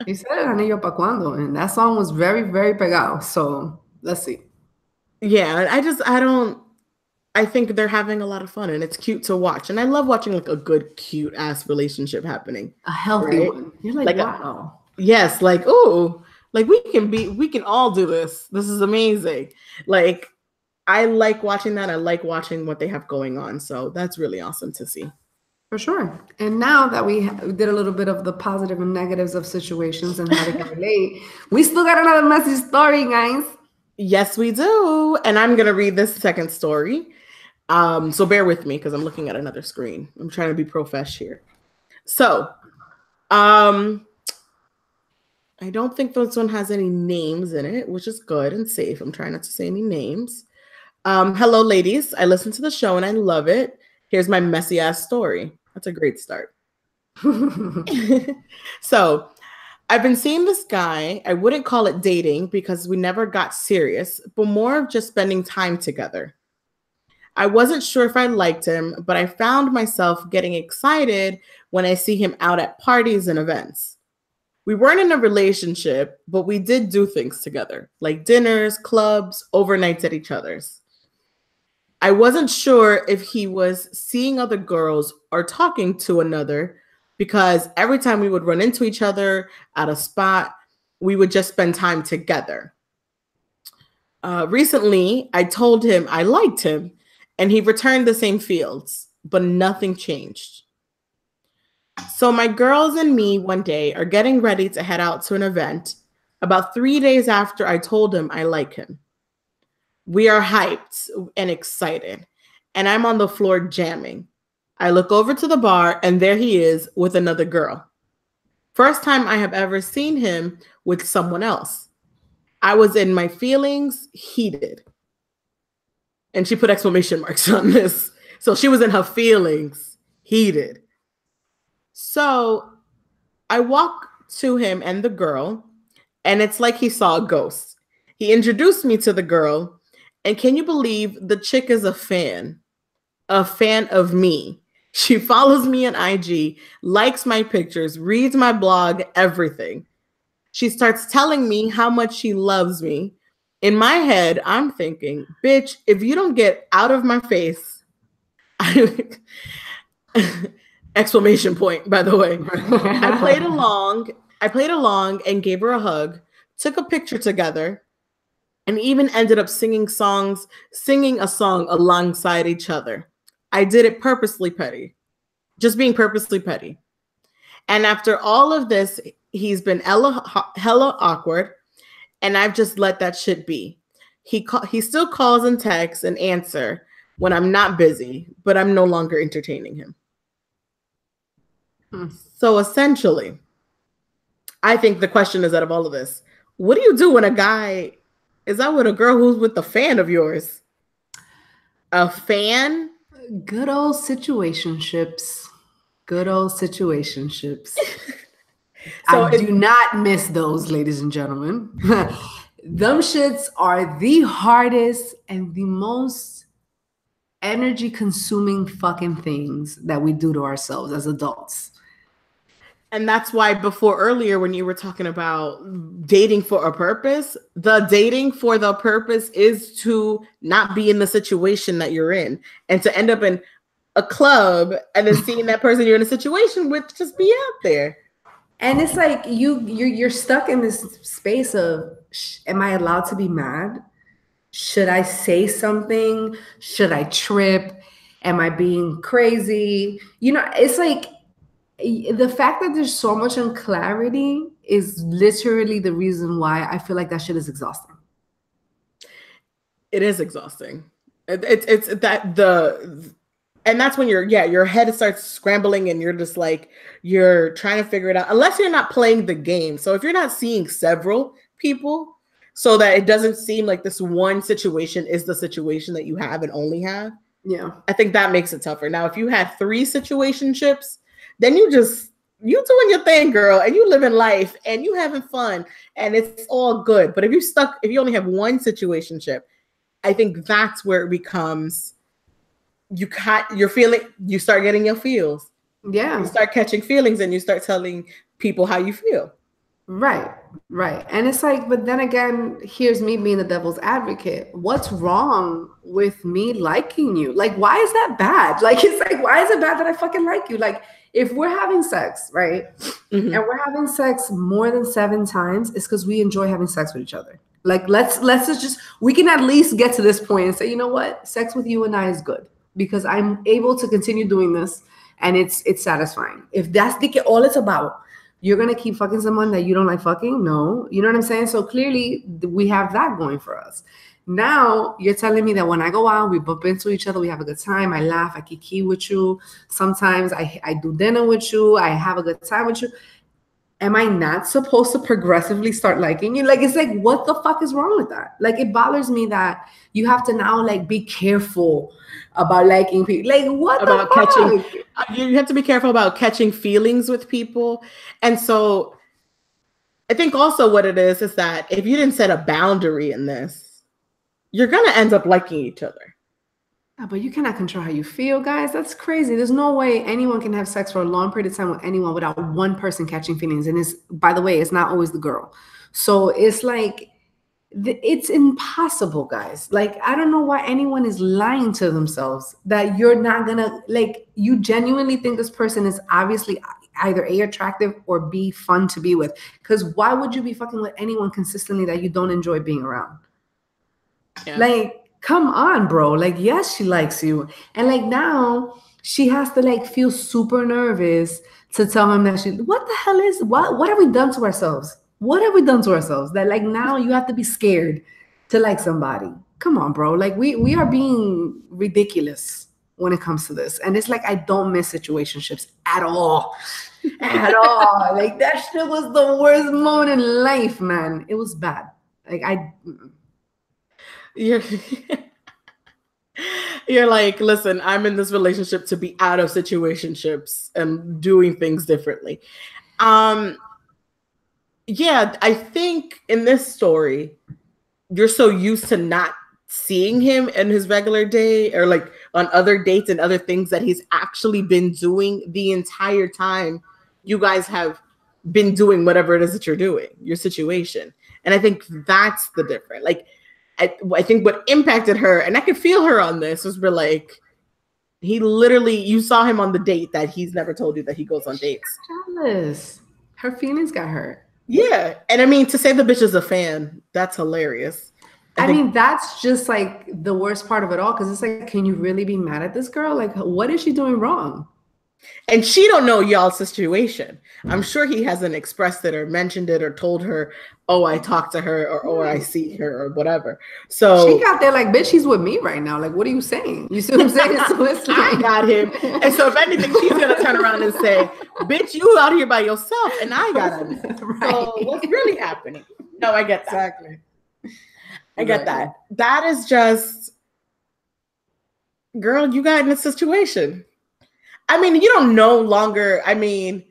He said El anillo pa' cuando, and that song was very, very pegado. So let's see. Yeah, I think they're having a lot of fun, and it's cute to watch. And I love watching like a good, cute ass relationship happening. A healthy one. You're like wow. Yes, like, ooh. Like we can all do this. This is amazing. Like I like watching that. I like watching what they have going on. So that's really awesome to see. For sure. And now that we did a little bit of the positive and negatives of situations and how they can relate, we still got another messy story, guys. Yes, we do. And I'm going to read this second story. So bear with me because I'm looking at another screen. I'm trying to be profesh here. So, I don't think this one has any names in it, which is good and safe. I'm trying not to say any names. Hello, ladies. I listen to the show and I love it. Here's my messy ass story. That's a great start. So I've been seeing this guy. I wouldn't call it dating because we never got serious, but more of just spending time together. I wasn't sure if I liked him, but I found myself getting excited when I see him out at parties and events. We weren't in a relationship, but we did do things together, like dinners, clubs, overnights at each other's. I wasn't sure if he was seeing other girls or talking to another because every time we would run into each other at a spot, we would just spend time together. Recently, I told him I liked him and he returned the same fields, but nothing changed. So my girls and me one day are getting ready to head out to an event about 3 days after I told him I like him. We are hyped and excited, and I'm on the floor jamming. I look over to the bar, and there he is with another girl. First time I have ever seen him with someone else. I was in my feelings, heated. And she put exclamation marks on this. So she was in her feelings, heated. So I walk to him and the girl, and it's like he saw a ghost. He introduced me to the girl, and can you believe the chick is a fan of me. She follows me on IG, likes my pictures, reads my blog, everything. She starts telling me how much she loves me. In my head, I'm thinking, bitch, if you don't get out of my face, exclamation point, by the way. I played along and gave her a hug, took a picture together, and even ended up singing a song alongside each other. I did it purposely petty, just being purposely petty. And after all of this, he's been hella awkward, and I've just let that shit be. He still calls and texts and answer when I'm not busy, but I'm no longer entertaining him. So essentially, I think the question is out of all of this, what do you do when a guy Is that with a girl who's with the fan of yours? A fan? Good old situationships. Good old situationships. So I do not miss those, ladies and gentlemen. Them shits are the hardest and the most energy consuming fucking things that we do to ourselves as adults. And that's why before earlier, when you were talking about dating for a purpose, the dating for the purpose is to not be in the situation that you're in and to end up in a club and then seeing that person you're in a situation with just be out there. And it's like you're stuck in this space of, am I allowed to be mad? Should I say something? Should I trip? Am I being crazy? You know, it's like the fact that there's so much unclarity is literally the reason why I feel like that shit is exhausting. It is exhausting. It's that and that's when your head starts scrambling and you're just like, you're trying to figure it out, unless you're not playing the game. So if you're not seeing several people so that it doesn't seem like this one situation is the situation that you have and only have. Yeah. I think that makes it tougher. Now, if you had 3 situationships, then you doing your thing, girl, and you living life and you having fun and it's all good. But if you only have one situationship, I think that's where it becomes, you start getting your feels. Yeah. You start catching feelings and you start telling people how you feel. Right. And it's like, but then again, here's me being the devil's advocate. What's wrong with me liking you? Like, why is that bad? Like, it's like, why is it bad that I fucking like you? Like, if we're having sex, right? Mm-hmm. And we're having sex more than 7 times, it's because we enjoy having sex with each other. Like, let's just, we can at least get to this point and say, you know what? Sex with you and I is good because I'm able to continue doing this and it's satisfying. If that's all it's about, you're going to keep fucking someone that you don't like fucking? No. You know what I'm saying? So clearly we have that going for us. Now you're telling me that when I go out, we bump into each other, we have a good time, I laugh, I kiki with you. Sometimes I do dinner with you, I have a good time with you. Am I not supposed to progressively start liking you? Like, it's like, what the fuck is wrong with that? Like, it bothers me that you have to now like be careful about liking people. Like, what about the fuck? You have to be careful about catching feelings with people. And so I think also what it is that if you didn't set a boundary in this, you're going to end up liking each other. Yeah, but you cannot control how you feel, guys. That's crazy. There's no way anyone can have sex for a long period of time with anyone without one person catching feelings. And it's, by the way, it's not always the girl. So it's like, it's impossible, guys. Like, I don't know why anyone is lying to themselves that you're not going to, like, you genuinely think this person is obviously either A, attractive, or B, fun to be with. Because why would you be fucking with anyone consistently that you don't enjoy being around? Yeah. Like, come on, bro. Like, yes, she likes you. And like now she has to like feel super nervous to tell him that what the hell is, what have we done to ourselves? What have we done to ourselves that like now you have to be scared to like somebody? Come on, bro. Like we are being ridiculous when it comes to this. And it's like, I don't miss situationships at all. At all. Like that shit was the worst moment in life, man. It was bad. Like You're like, listen, I'm in this relationship to be out of situationships and doing things differently. Yeah, I think in this story, you're so used to not seeing him in his regular day or like on other dates and other things that he's actually been doing the entire time you guys have been doing whatever it is that you're doing, your situation. And I think that's the difference. Like, I think what impacted her, and I could feel her on this, was we're like, he literally, you saw him on the date that he's never told you that he goes on dates. Jealous. Her feelings got hurt. Yeah. And I mean, to say the bitch is a fan, that's hilarious. I mean, that's just like the worst part of it all. Cause it's like, can you really be mad at this girl? Like, what is she doing wrong? And she don't know y'all's situation. I'm sure he hasn't expressed it or mentioned it or told her, oh, I talked to her or I see her or whatever. So she got there like, bitch, he's with me right now. Like, what are you saying? You see what I'm saying? So it's like, I got him. And so if anything, she's going to turn around and say, bitch, you out here by yourself and I got him. Right. So what's really happening? No, I get that. Exactly. I get that. That is just, girl, you got in a situation. I mean, you don't no longer, I mean,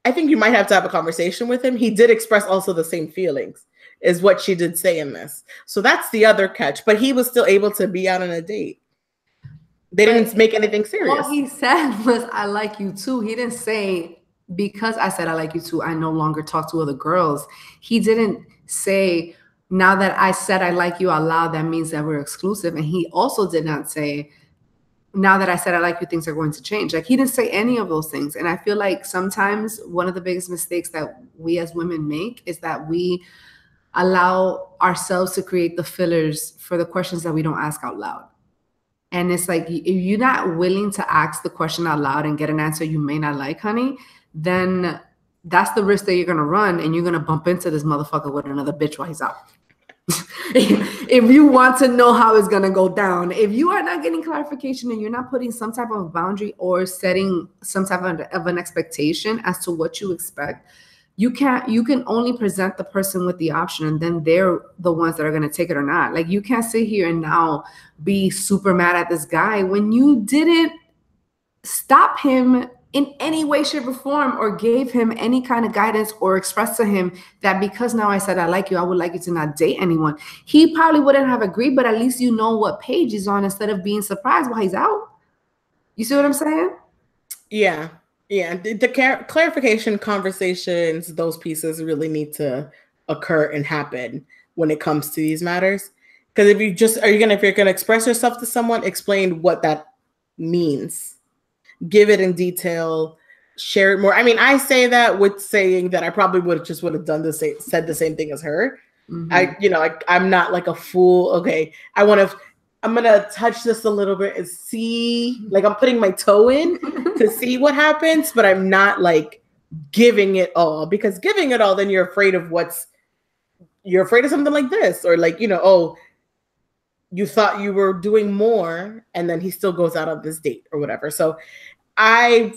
I think you might have to have a conversation with him. He did express also the same feelings, is what she did say in this. So that's the other catch. But he was still able to be out on a date. They didn't make anything serious. What he said was, I like you too. He didn't say, because I said I like you too, I no longer talk to other girls. He didn't say, now that I said I like you out loud, that means that we're exclusive. And he also did not say, now that I said I like you, things are going to change. Like, he didn't say any of those things. And I feel like sometimes one of the biggest mistakes that we as women make is that we allow ourselves to create the fillers for the questions that we don't ask out loud. And it's like, if you're not willing to ask the question out loud and get an answer you may not like, honey, then that's the risk that you're going to run. And you're going to bump into this motherfucker with another bitch while he's out. If you want to know how it's going to go down, if you are not getting clarification and you're not putting some type of boundary or setting some type of an expectation as to what you expect, you can only present the person with the option, and then they're the ones that are going to take it or not. Like, you can't sit here and now be super mad at this guy when you didn't stop him in any way, shape, or form, or gave him any kind of guidance or expressed to him that because now I said I like you, I would like you to not date anyone. He probably wouldn't have agreed, but at least you know what page he's on instead of being surprised while he's out. You see what I'm saying? Yeah. Yeah. The clarification conversations, those pieces really need to occur and happen when it comes to these matters. Because if you're going to express yourself to someone, explain what that means. Give it in detail, share it more. I mean, I say that with saying that I probably would have done said the same thing as her. Mm-hmm. I'm not like a fool. Okay, I'm gonna touch this a little bit and see, like, I'm putting my toe in to see what happens, but I'm not like giving it all, because giving it all, then you're afraid of something like this, or like, oh, you thought you were doing more, and then he still goes out on this date or whatever. So I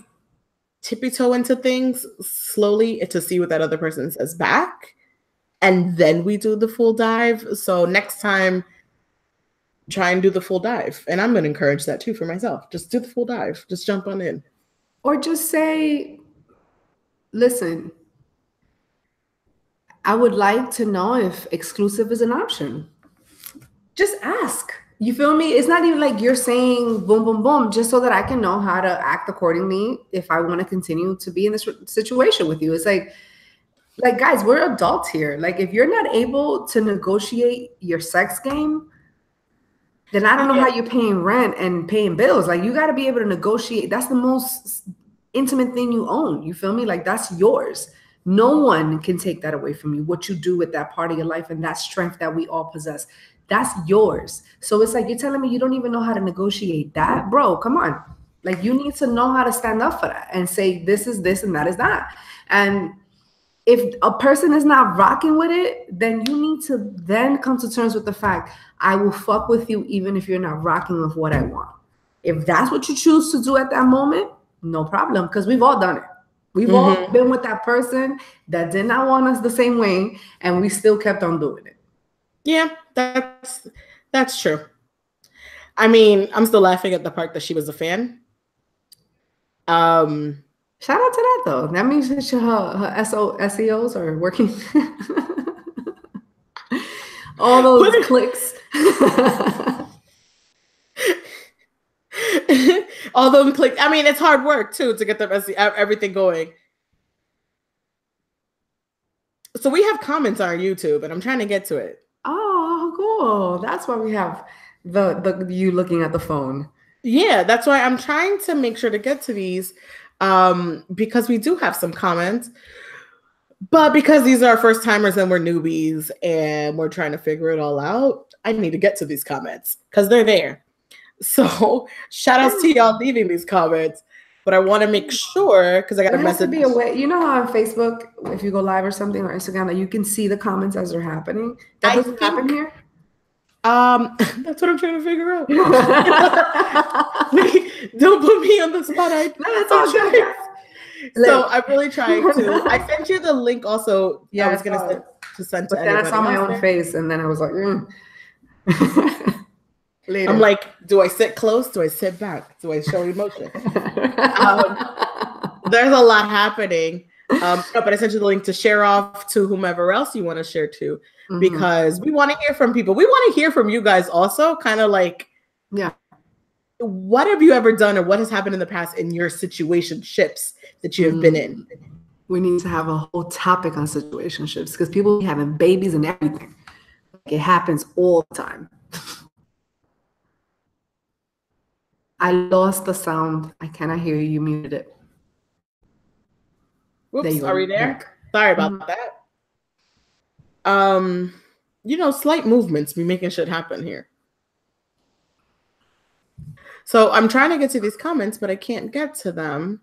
tippy toe into things slowly to see what that other person says back, and then we do the full dive. So next time, try and do the full dive. And I'm going to encourage that too for myself. Just do the full dive. Just jump on in. Or just say, listen, I would like to know if exclusive is an option. Just ask. You feel me? It's not even like you're saying boom, boom, boom, just so that I can know how to act accordingly if I want to continue to be in this situation with you. It's like, guys, we're adults here. Like, if you're not able to negotiate your sex game, then I don't know how you're paying rent and paying bills. Like, you got to be able to negotiate. That's the most intimate thing you own. You feel me? Like, that's yours. No one can take that away from you, what you do with that part of your life and that strength that we all possess. That's yours. So it's like, you're telling me you don't even know how to negotiate that? Bro, come on. Like, you need to know how to stand up for that and say, this is this and that is that. And if a person is not rocking with it, then you need to then come to terms with the fact, I will fuck with you even if you're not rocking with what I want. If that's what you choose to do at that moment, no problem, because we've all done it. We've all been with that person that did not want us the same way, and we still kept on doing it. Yeah, that's true. I mean, I'm still laughing at the part that she was a fan. Shout out to that, though. That means that her SEOs are working. All those clicks. All those clicks. I mean, it's hard work, too, to get them everything going. So we have comments on our YouTube, and I'm trying to get to it. Oh, cool. That's why we have the you looking at the phone. Yeah, that's why I'm trying to make sure to get to these, because we do have some comments. But because these are our first timers and we're newbies and we're trying to figure it all out, I need to get to these comments because they're there. So shout outs to y'all leaving these comments. But I want to make sure, because I got a message. To be a way. You know how on Facebook, if you go live or something, or Instagram, that you can see the comments as they're happening? That doesn't happen here? That's what I'm trying to figure out. Don't put me on the spot. That's all good. So I'm really trying to. I sent you the link also. Yeah, I was gonna say. to send to But then I anybody saw my else own there. face, and then I was like, Later. I'm like, do I sit close? Do I sit back? Do I show emotion? There's a lot happening. No, but I sent you the link to share off to whomever else you want to share to, because we want to hear from people. We want to hear from you guys also, kind of like, what have you ever done or what has happened in the past in your situationships that you have been in? We need to have a whole topic on situationships because people be having babies and everything. Like, it happens all the time. I lost the sound. I cannot hear you. You muted it. Whoops, are we there? Sorry about that. Slight movements be making shit happen here. So I'm trying to get to these comments, but I can't get to them.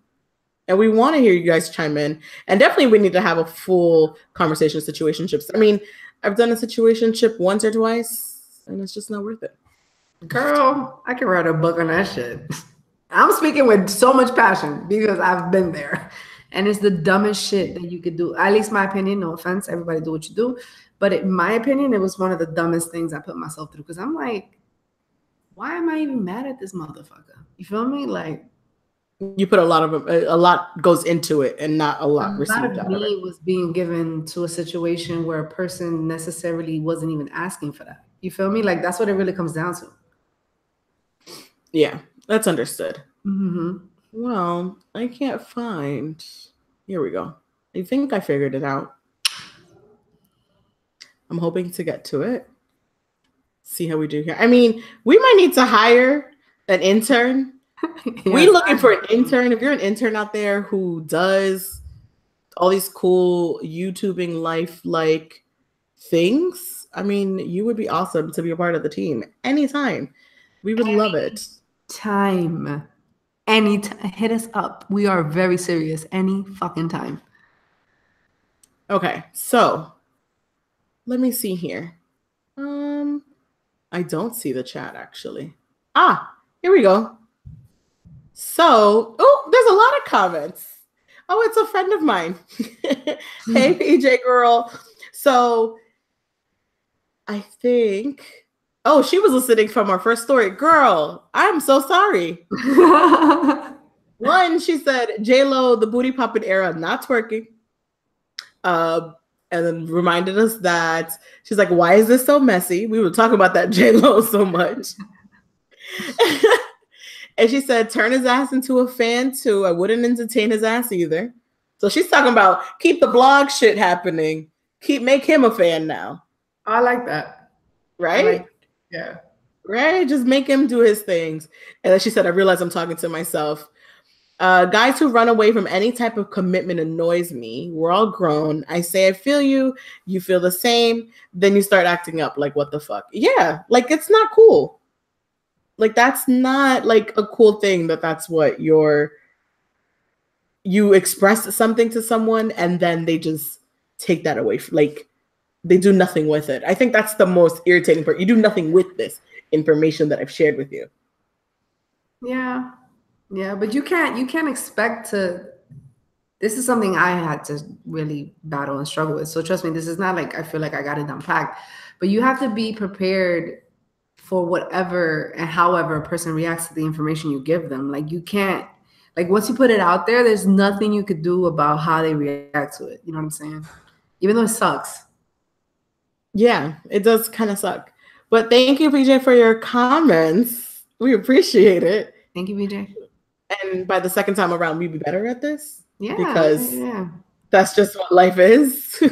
And we want to hear you guys chime in. And definitely we need to have a full conversation of situationships. I mean, I've done a situationship once or twice, and it's just not worth it. Girl, I can write a book on that shit. I'm speaking with so much passion because I've been there. And it's the dumbest shit that you could do. At least my opinion, no offense. Everybody do what you do. But in my opinion, it was one of the dumbest things I put myself through. Because I'm like, why am I even mad at this motherfucker? You feel me? Like, you put a lot goes into it and not a lot received out of it. A lot of me was being given to a situation where a person necessarily wasn't even asking for that. You feel me? Like, that's what it really comes down to. Yeah, that's understood. Well, I can't find. Here we go. I think I figured it out. I'm hoping to get to it. See how we do here. I mean, we might need to hire an intern. We looking for an intern. If you're an intern out there who does all these cool YouTubing life-like things, I mean, you would be awesome to be a part of the team anytime. We would love it. Anytime. Hit us up. We are very serious. Any fucking time. Okay, so let me see here. I don't see the chat actually. Here we go. So, there's a lot of comments. Oh, it's a friend of mine. Hey, PJ girl. So I think, she was listening from our first story. Girl, I'm so sorry. One, she said, J-Lo, the booty popping era, not twerking. And then reminded us that she's like, why is this so messy? We were talking about that J-Lo so much. And she said, turn his ass into a fan too. I wouldn't entertain his ass either. So she's talking about keep the blog shit happening. Make him a fan now. I like that. Right? Yeah. Right? Just make him do his things. And then she said, I realize I'm talking to myself. Guys who run away from any type of commitment annoys me. We're all grown. I say, I feel you. You feel the same. Then you start acting up like, what the fuck? Yeah. Like, it's not cool. Like, that's not like a cool thing that's what you express something to someone and then they just take that away. Like, they do nothing with it. I think that's the most irritating part. You do nothing with this information that I've shared with you. Yeah. Yeah, but you can't expect to. This is something I had to really battle and struggle with. So trust me, this is not like I feel like I got it down packed, but you have to be prepared for whatever and however a person reacts to the information you give them. Like, you can't, like, once you put it out there, there's nothing you could do about how they react to it. You know what I'm saying? Even though it sucks. Yeah, it does kind of suck. But thank you, PJ, for your comments. We appreciate it. Thank you, PJ. And by the second time around, we'll be better at this. Yeah. Because that's just what life is.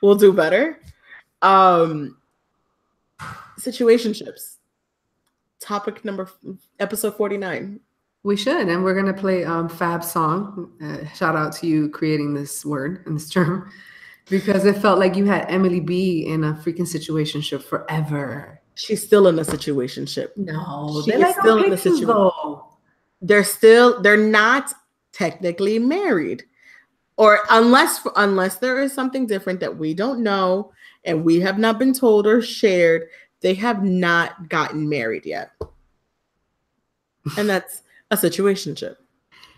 We'll do better. Situationships. Topic episode 49. We should. And we're going to play Fab's song. Shout out to you creating this word and this term. Because it felt like you had Emily B in a freaking situationship forever. She's still in a situationship. No, she's still in a situation. They're not technically married, or unless there is something different that we don't know and we have not been told or shared, they have not gotten married yet. And that's a situationship.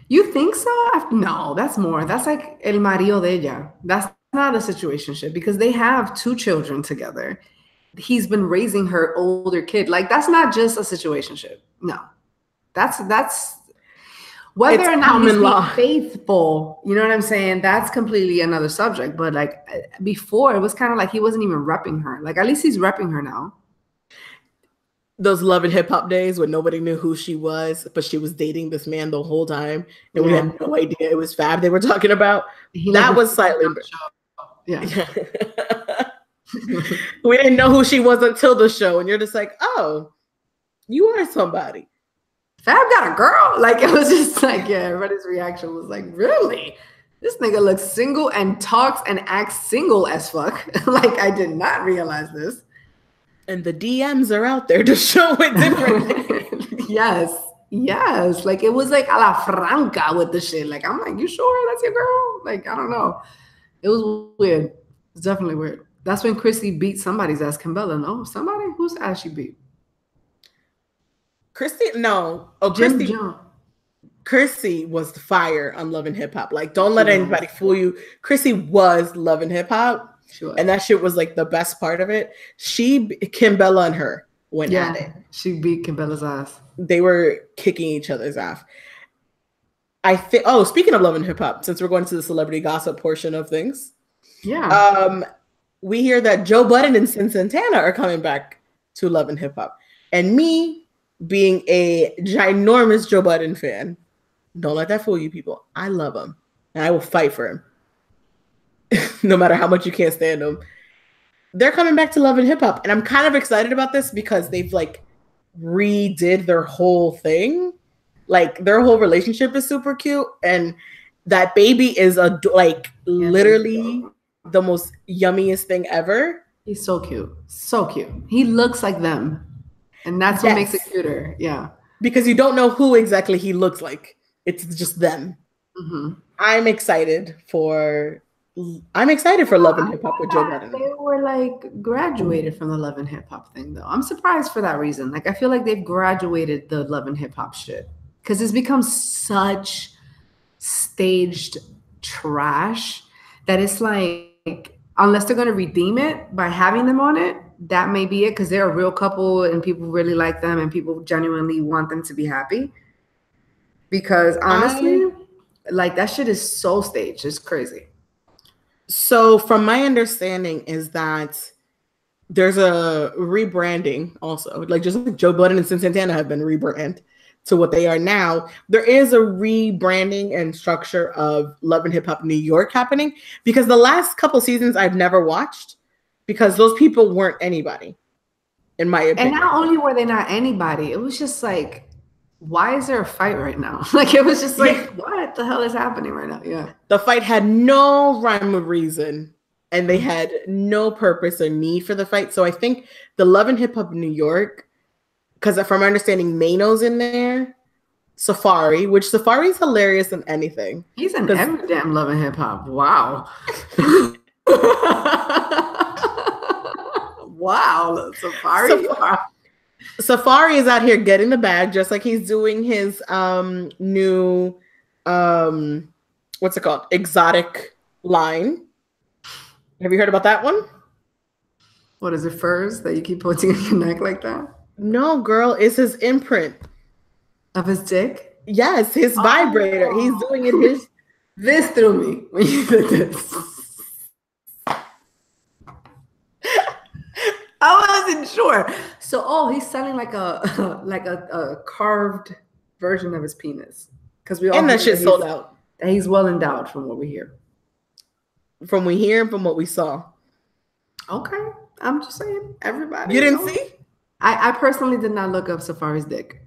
You think so? No, that's more. That's like el marido de ella. That's not a situationship because they have 2 children together. He's been raising her older kid. Like, that's not just a situationship. No, that's whether It's or not he's common being faithful. You know what I'm saying? That's completely another subject. But like before, it was kind of like he wasn't even repping her. Like, at least he's repping her now. Those Love and Hip Hop days when nobody knew who she was, but she was dating this man the whole time, and we had no idea it was Fab they were talking about. That was slightly. Yeah. We didn't know who she was until the show, and you're just like, oh, you are somebody. Fab got a girl. Like, it was just like, yeah, everybody's reaction was like, really? This nigga looks single and talks and acts single as fuck. Like, I did not realize this. And the DMs are out there to show it differently. Yes. Like, it was like a la franca with the shit. Like, I'm like, you sure that's your girl? Like, I don't know. It was weird. It's definitely weird. That's when Chrissy beat somebody's ass. Kimbella, no? Somebody? Whose ass she beat? Chrissy? No. Oh, Chrissy was the fire on Love and Hip Hop. Like, don't let anybody fool you. Chrissy was Love and Hip Hop. And that shit was like the best part of it. Kimbella and her went at it. She beat Kimbella's ass. They were kicking each other's ass. I think. Oh, speaking of Love and Hip Hop, since we're going to the celebrity gossip portion of things, we hear that Joe Budden and Sin Santana are coming back to Love and Hip Hop. And me, being a ginormous Joe Budden fan, don't let that fool you, people. I love him, and I will fight for him. No matter how much you can't stand them. They're coming back to Love and Hip Hop. And I'm kind of excited about this because they've like redid their whole thing. Like, their whole relationship is super cute. And that baby is literally the most yummiest thing ever. He's so cute. So cute. He looks like them. And that's what makes it cuter. Yeah. Because you don't know who exactly he looks like. It's just them. Mm-hmm. I'm excited for Love and Hip Hop with Joe Budden. They were like graduated from the Love and Hip Hop thing, though. I'm surprised for that reason. Like, I feel like they've graduated the Love and Hip Hop shit because it's become such staged trash that it's like, unless they're going to redeem it by having them on it, that may be it, because they're a real couple and people really like them and people genuinely want them to be happy. Because honestly, like, that shit is so staged. It's crazy. So from my understanding is that there's a rebranding also. Like, just like Joe Budden and Sin Santana have been rebranded to what they are now. There is a rebranding and structure of Love and Hip Hop New York happening, because the last couple seasons I've never watched because those people weren't anybody, in my opinion. And not only were they not anybody, it was just like, why is there a fight right now? Like, it was just like, what the hell is happening right now? Yeah. The fight had no rhyme or reason, and they had no purpose or need for the fight. So I think the Love and Hip Hop New York, because from my understanding, Mano's in there, Safari, which Safari's hilarious in anything. He's in every damn Love and Hip Hop. Wow. Wow. Safari is out here getting the bag, just like he's doing his new what's it called? Exotic line. Have you heard about that one? What is it, furs that you keep putting in your neck like that? No, girl, it's his imprint. Of his dick? Yes, his vibrator. He's doing it his. This threw me when you did this. I wasn't sure. So, he's selling like a carved version of his penis. Because we all and that shit sold out. That he's well endowed, from what we hear. From what we saw. Okay, I'm just saying, everybody. You didn't see? I personally did not look up Safari's dick.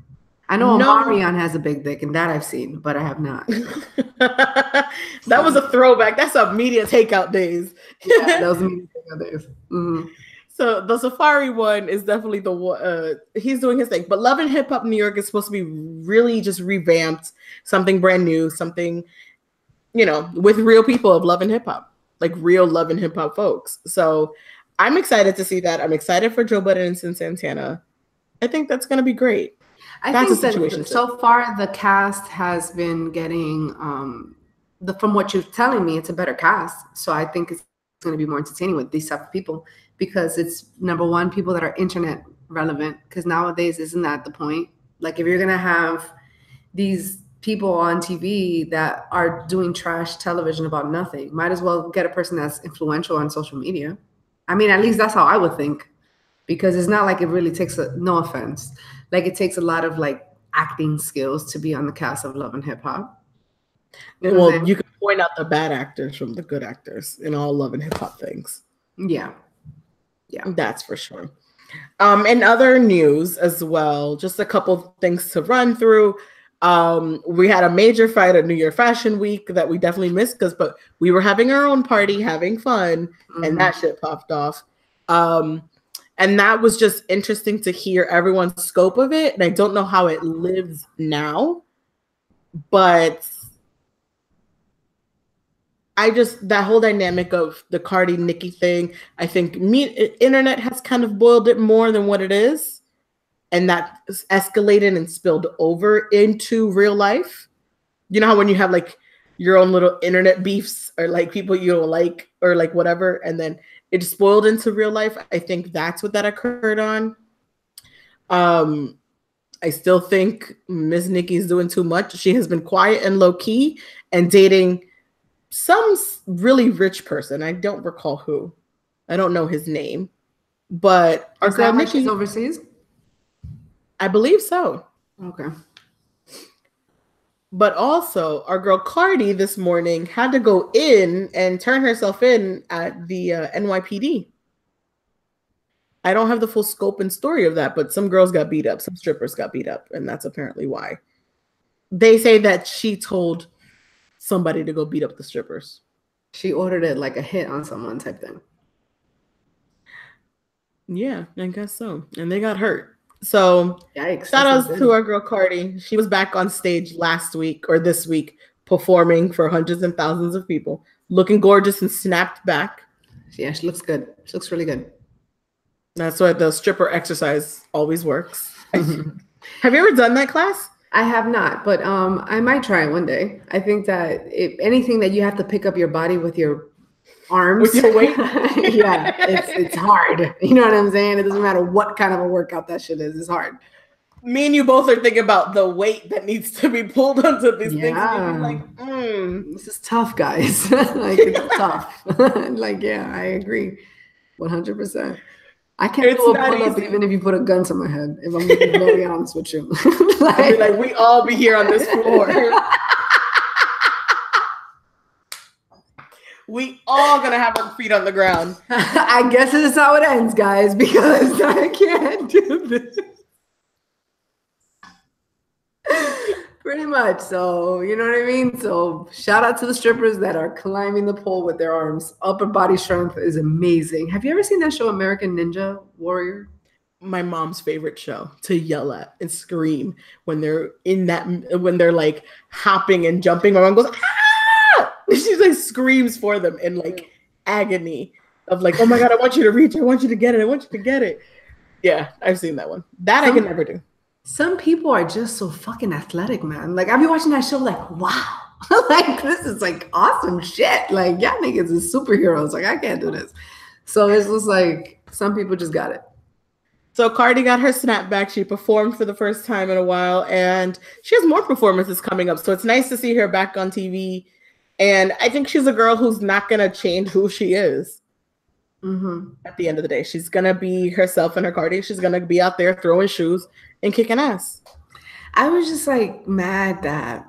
I know Omarion has a big dick, and that I've seen, but I have not. That was a throwback. That's a media takeout days. Yeah, that was media takeout days. Mm-hmm. So the Safari one is definitely the one. He's doing his thing. But Love and Hip Hop New York is supposed to be really just revamped, something brand new, something, with real people of Love and Hip Hop, like real Love and Hip Hop folks. So I'm excited to see that. I'm excited for Joe Budden and Sin Santana. I think that's going to be great. I think that so far the cast has been getting, from what you're telling me, it's a better cast. So I think it's going to be more entertaining with these type of people, because it's, number one, people that are internet relevant, because nowadays isn't that the point? Like, if you're going to have these people on TV that are doing trash television about nothing, might as well get a person that's influential on social media. I mean, at least that's how I would think, because it's not like it really takes no offense, like it takes a lot of like acting skills to be on the cast of Love and Hip Hop. You know, well, you can point out the bad actors from the good actors in all Love and Hip Hop things. Yeah. That's for sure. In other news as well, just a couple things to run through. We had a major fight at New Year Fashion Week that we definitely missed but we were having our own party, having fun, and that shit popped off. And that was just interesting to hear everyone's scope of it. And I don't know how it lives now, but that whole dynamic of the Cardi Nicki thing, I think internet has kind of boiled it more than what it is. And that escalated and spilled over into real life. You know how when you have like your own little internet beefs or like people you don't like or like whatever, and then it spoiled into real life. I think that's what that occurred on. I still think Ms. Nicki's doing too much. She has been quiet and low key and dating some really rich person. I don't recall who. I don't know his name. But our girl Nicki's overseas? I believe so. Okay. But also, our girl Cardi this morning had to go in and turn herself in at the NYPD. I don't have the full scope and story of that, but some girls got beat up. Some strippers got beat up, and that's apparently why. They say that she told somebody to go beat up the strippers. She ordered it like a hit on someone type thing. Yeah, I guess so. And they got hurt. So yikes, shout outs to our girl Cardi. She was back on stage last week or this week performing for hundreds and thousands of people, looking gorgeous and snapped back. Yeah, she looks good. She looks really good. That's why the stripper exercise always works. Have you ever done that class? I have not, but I might try it one day. I think that if anything that you have to pick up your body with your arms, with your weight, yeah, it's hard. You know what I'm saying? It doesn't matter what kind of a workout that shit is. It's hard. Me and you both are thinking about the weight that needs to be pulled onto these things. And you're like, this is tough, guys. Like, it's tough. Like, yeah, I agree, 100%. I can't do a pull-up even if you put a gun to my head, if I'm being very honest with you. like we all be here on this floor. We all gonna have our feet on the ground. I guess this is how it ends, guys, because I can't do this. Pretty much. So, you know what I mean? So shout out to the strippers that are climbing the pole with their arms. Upper body strength is amazing. Have you ever seen that show, American Ninja Warrior? My mom's favorite show to yell at and scream when they're in that, when they're like hopping and jumping. My mom goes, ah! She like screams for them in like agony of like, oh my God, I want you to reach. I want you to get it. I want you to get it. Yeah, I've seen that one. That I can never do. Some people are just so fucking athletic, man. Like, I'll be watching that show like, wow. Like, this is like awesome shit. Like, y'all niggas is superheroes. Like, I can't do this. So it's just like, some people just got it. So Cardi got her snapback. She performed for the first time in a while, and she has more performances coming up. So it's nice to see her back on TV. And I think she's a girl who's not going to change who she is. At the end of the day, she's going to be herself and her Cardi. She's going to be out there throwing shoes and kicking ass. I was just like mad that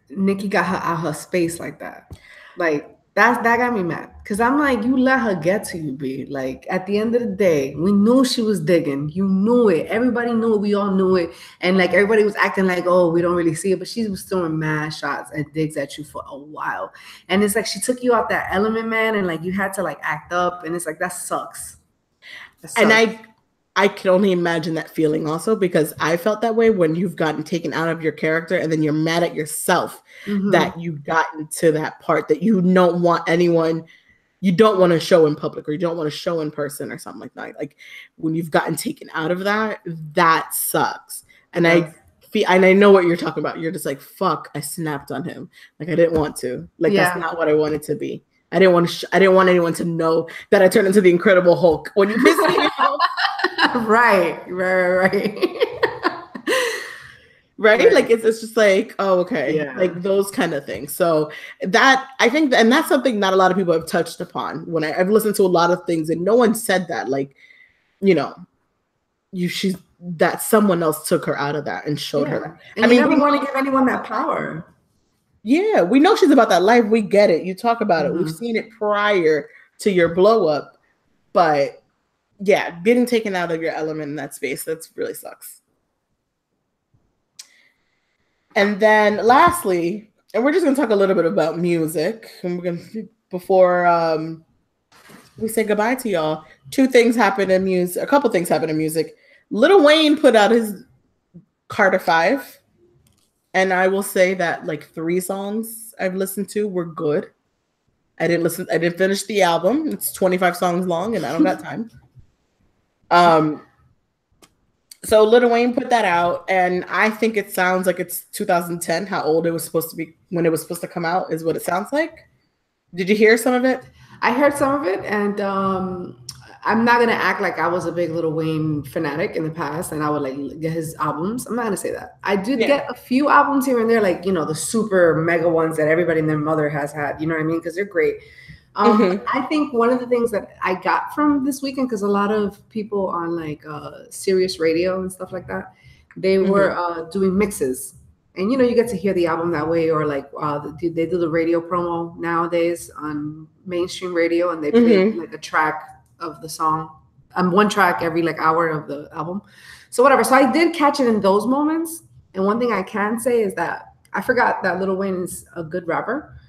Nicki got her out her space like that. Like, that got me mad. Because I'm like, you let her get to you, B. Like, at the end of the day, we knew she was digging. You knew it. Everybody knew it. We all knew it. And like, everybody was acting like, oh, we don't really see it. But she was throwing mad shots and digs at you for a while. And it's like, she took you out that element, man. And like, you had to like act up. And it's like, that sucks. That sucks. And I can only imagine that feeling also, because I felt that way when you've gotten taken out of your character and then you're mad at yourself that you've gotten to that part that you don't want anyone, you don't want to show in public, or you don't want to show in person or something like that. Like when you've gotten taken out of that, that sucks. And I know what you're talking about. You're just like, fuck, I snapped on him. Like I didn't want to. Like that's not what I wanted to be. I didn't want anyone to know that I turned into the Incredible Hulk. When you piss me off, right. right? Like it's just like, oh, okay, Yeah. like those kind of things. So that I think, and that's something not a lot of people have touched upon. When I've listened to a lot of things, and no one said that, like, you know, she's that someone else took her out of that and showed her that. And I mean, never want to give anyone that power. Yeah, we know she's about that life. We get it. You talk about it. We've seen it prior to your blow up, but yeah, getting taken out of your element in that space, that's really sucks. And then lastly, and we're just going to talk a little bit about music, and we're going to, before we say goodbye to y'all, a couple things happened in music. Lil Wayne put out his Carter 5, and I will say that like 3 songs I've listened to were good. I didn't finish the album. It's 25 songs long, and I don't got time. So Lil Wayne put that out, and I think it sounds like it's 2010, how old it was supposed to be when it was supposed to come out is what it sounds like. Did you hear some of it? I heard some of it, and I'm not gonna act like I was a big Lil Wayne fanatic in the past, and I would like get his albums. I'm not gonna say that. I did get a few albums here and there, like, you know, the super mega ones that everybody and their mother has had. You know what I mean? Because they're great. I think one of the things that I got from this weekend, because a lot of people on like Sirius Radio and stuff like that, they were doing mixes, and you know, you get to hear the album that way, or like they do the radio promo nowadays on mainstream radio, and they play like a track of the song, one track every like hour of the album. So whatever. So I did catch it in those moments, and one thing I can say is that I forgot that Lil Wayne is a good rapper.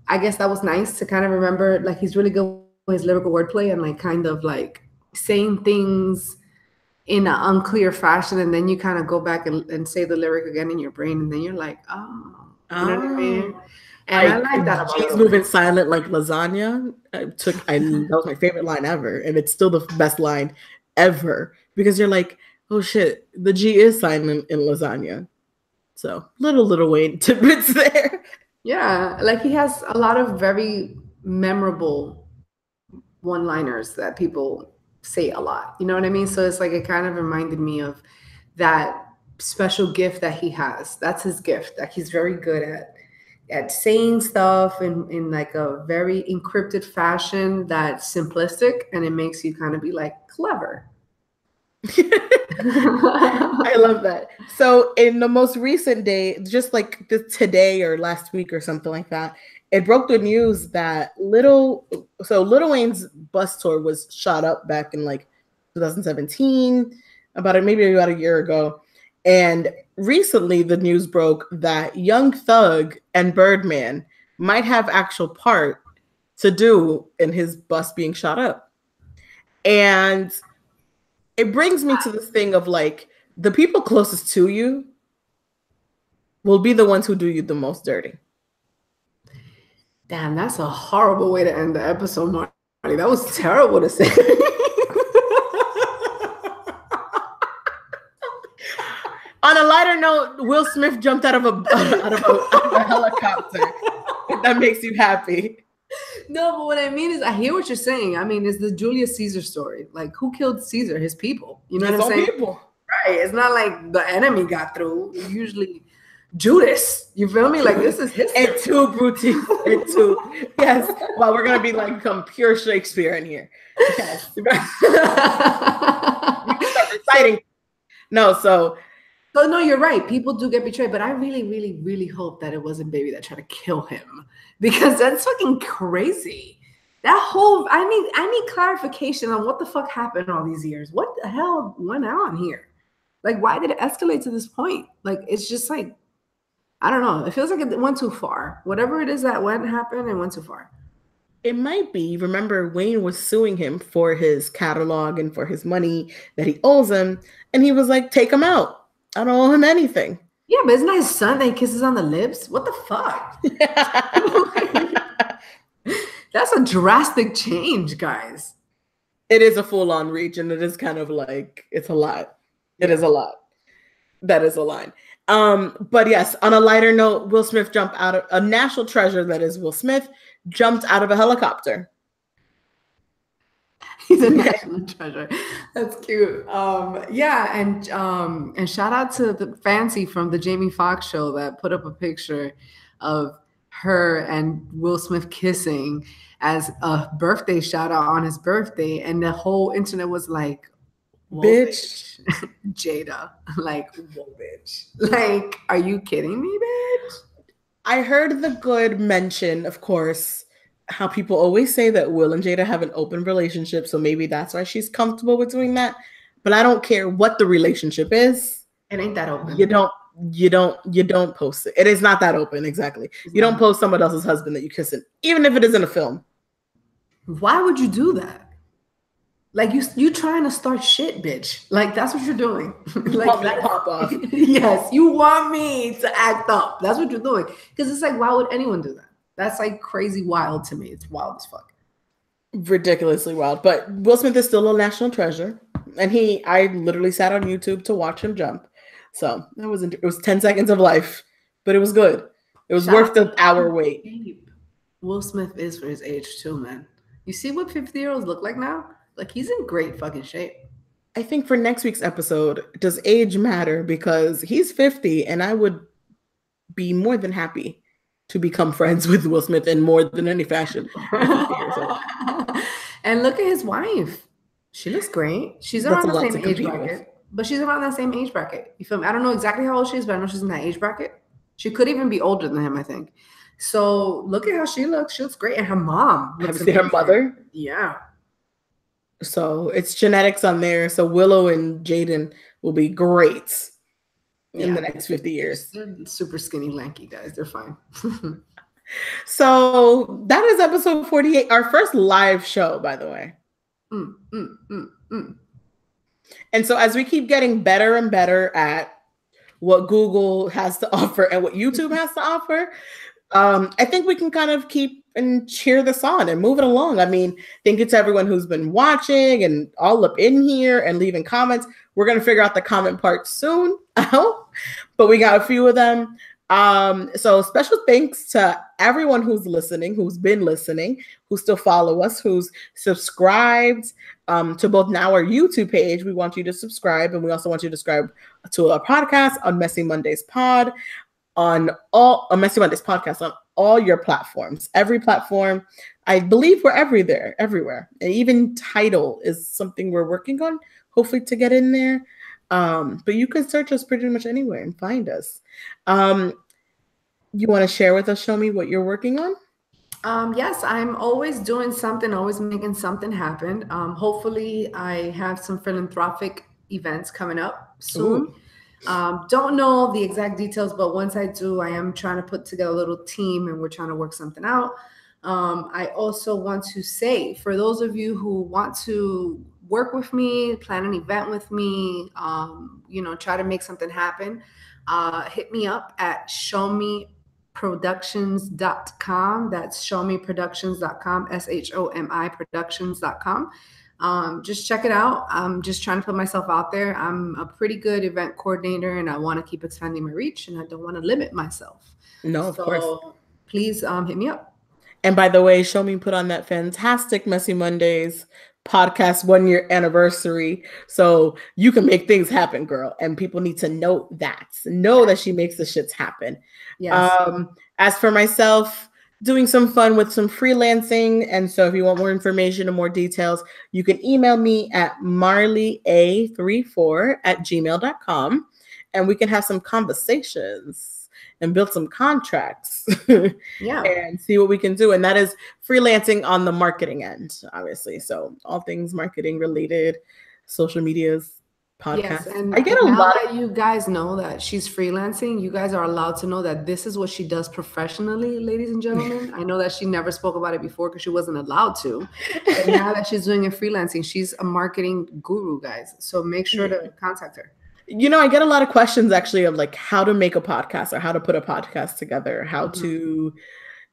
I guess that was nice to kind of remember, like, he's really good with his lyrical wordplay and like kind of like saying things in an unclear fashion, and then you kind of go back and say the lyric again in your brain, and then you're like, oh, you know what I mean? And I like that about G's moving silent like lasagna. That was my favorite line ever, and it's still the best line ever, because you're like, oh shit, the G is silent in lasagna. So Lil Wayne tidbits there. Yeah, like he has a lot of very memorable one-liners that people say a lot. You know what I mean? So it's like, it kind of reminded me of that special gift that he has. That's his gift. Like, he's very good at saying stuff in like a very encrypted fashion that's simplistic, and it makes you kind of be like, clever. I love that. So in the most recent day, just like today or last week or something like that, it broke the news that Lil Wayne's bus tour was shot up back in like 2017, maybe about a year ago. And recently the news broke that Young Thug and Birdman might have actual part to do in his bus being shot up. And it brings me to this thing of like, the people closest to you will be the ones who do you the most dirty. Damn, that's a horrible way to end the episode, Marty. That was terrible to say. On a lighter note, Will Smith jumped out of a helicopter. If that makes you happy. No, but what I mean is, I hear what you're saying. I mean, it's the Julius Caesar story. Like, who killed Caesar? His people. You know what I'm saying? People. Right. It's not like the enemy got through. Usually Judas. You feel me? Like, this is history. And two, Brutus. And two. Yes. Well, we're going to be like pure Shakespeare in here. Yes. We can start reciting. So no, you're right. People do get betrayed, but I really, really, really hope that it wasn't Baby that tried to kill him, because that's fucking crazy. That whole, I need clarification on what the fuck happened all these years. What the hell went on here? Like, why did it escalate to this point? Like, it's just like, I don't know. It feels like it went too far. Whatever it is that happened, it went too far. It might be. Remember, Wayne was suing him for his catalog and for his money that he owes him, and he was like, take him out. I don't owe him anything. Yeah, but isn't that his son that he kisses on the lips? What the fuck? That's a drastic change, guys. It is a full-on reach, and it is kind of like, it's a lot. It is a lot. That is a line. But yes, on a lighter note, Will Smith jumped out of a national treasure that is Will Smith jumped out of a helicopter. He's a national treasure. That's cute. Yeah, and shout out to the Fancy from the Jamie Foxx show that put up a picture of her and Will Smith kissing as a birthday shout out on his birthday, and the whole internet was like, bitch. Jada, like, whoa, bitch. Like, are you kidding me, bitch? I heard the good mention, of course, how people always say that Will and Jada have an open relationship, so maybe that's why she's comfortable with doing that. But I don't care what the relationship is. It ain't that open. You don't post it. It is not that open, exactly. You don't post someone else's husband that you kissing, even if it is in a film. Why would you do that? Like you trying to start shit, bitch. Like that's what you're doing. Like that pop off. Yes, you want me to act up. That's what you're doing. Because it's like, why would anyone do that? That's like crazy wild to me. It's wild as fuck. Ridiculously wild. But Will Smith is still a national treasure. And I literally sat on YouTube to watch him jump. So it was 10 seconds of life, but it was good. It was worth the hour wait. Will Smith is for his age too, man. You see what 50-year-olds look like now? Like he's in great fucking shape. I think for next week's episode, does age matter? Because he's 50 and I would be more than happy to become friends with Will Smith in more than any fashion. And look at his wife. She looks great. She's around the same age bracket. But she's around that same age bracket. You feel me? I don't know exactly how old she is, but I know she's in that age bracket. She could even be older than him, I think. So look at how she looks. She looks great. And her mom. Have you seen her mother? Yeah. So it's genetics on there. So Willow and Jaden will be great in the next 50 years. They're super skinny, lanky guys. They're fine. So that is episode 48, our first live show, by the way. And so as we keep getting better and better at what Google has to offer and what YouTube has to offer, I think we can kind of keep and cheer this on and move it along. I mean, thank you to everyone who's been watching and all up in here and leaving comments. We're going to figure out the comment part soon, but we got a few of them. So special thanks to everyone who's listening, who's been listening, who still follow us, who's subscribed to both now our YouTube page. We want you to subscribe, and we also want you to subscribe to our podcast on Messy Mondays Pod, on Messy Mondays Podcast on all your platforms, every platform. I believe we're everywhere. And even Tidal is something we're working on, hopefully to get in there. But you can search us pretty much anywhere and find us. You want to share with us, Show Me, what you're working on? Yes, I'm always doing something, always making something happen. Hopefully I have some philanthropic events coming up soon. Don't know the exact details, but once I do, I am trying to put together a little team and we're trying to work something out. I also want to say, for those of you who want to work with me, plan an event with me, try to make something happen, hit me up at showmeproductions.com. That's showmeproductions.com, SHOMI productions.com. Just check it out. I'm just trying to put myself out there. I'm a pretty good event coordinator and I want to keep expanding my reach and I don't want to limit myself. No, of course. Please hit me up. And by the way, Show Me put on that fantastic Messy Mondays podcast 1-year anniversary. So you can make things happen, girl. And people need to know that she makes the shits happen. Yes. As for myself, doing some fun with some freelancing. And so if you want more information and more details, you can email me at marleya34@gmail.com and we can have some conversations and build some contracts. And see what we can do. And that is freelancing on the marketing end, obviously. So all things marketing related, social medias, podcasts. Yes, and I get a lot that you guys know that she's freelancing. You guys are allowed to know that this is what she does professionally, ladies and gentlemen. I know that she never spoke about it before because she wasn't allowed to. But now that she's doing it freelancing, she's a marketing guru, guys. So make sure to contact her. I get a lot of questions actually of like how to make a podcast or how to put a podcast together, how to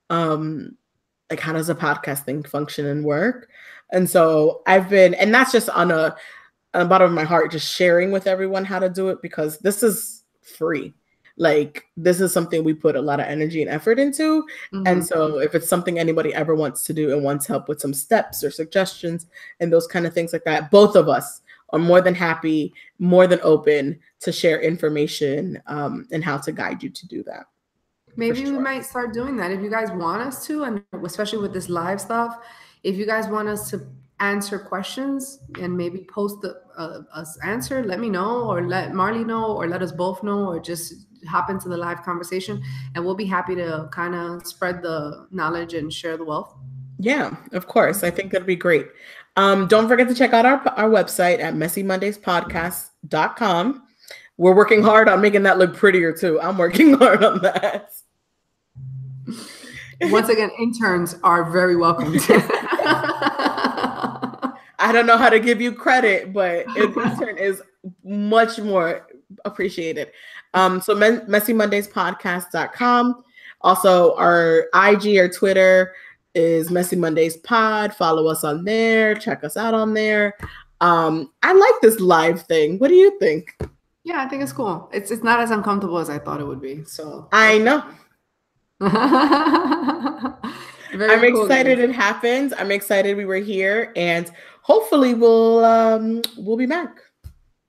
like how does a podcast thing function and work. And so and that's just on the bottom of my heart, just sharing with everyone how to do it because this is free. like this is something we put a lot of energy and effort into. And so if it's something anybody ever wants to do and wants help with some steps or suggestions and those kind of things like that, both of us are more than happy, more than open to share information and how to guide you to do that. Maybe we might start doing that if you guys want us to, and especially with this live stuff, if you guys want us to answer questions and maybe post us answer, let me know, or let Marley know, or let us both know, or just hop into the live conversation, and we'll be happy to kind of spread the knowledge and share the wealth. Yeah, of course. I think that'd be great. Don't forget to check out our website at messymondayspodcast.com. We're working hard on making that look prettier too. I'm working hard on that. Once again, interns are very welcome. I don't know how to give you credit, but an intern is much more appreciated. So messymondayspodcast.com. Also, our IG or Twitter is Messy Mondays Pod. Follow us on there. Check us out on there. I like this live thing. What do you think? Yeah, I think it's cool. It's not as uncomfortable as I thought it would be. So I know. I'm cool, excited it happened. I'm excited we were here, and hopefully we'll be back.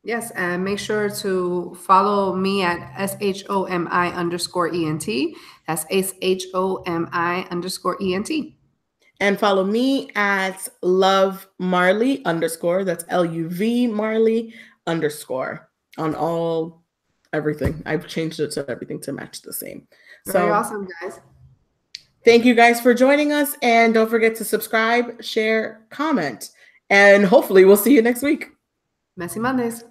Yes, and make sure to follow me at SHOMI_ENT. That's SHOMI_ENT. And follow me at Love Marley _ that's LUV Marley _ on everything. I've changed it to everything to match the same. Very awesome, guys. Thank you guys for joining us, and don't forget to subscribe, share, comment, and hopefully we'll see you next week. Messy Mondays.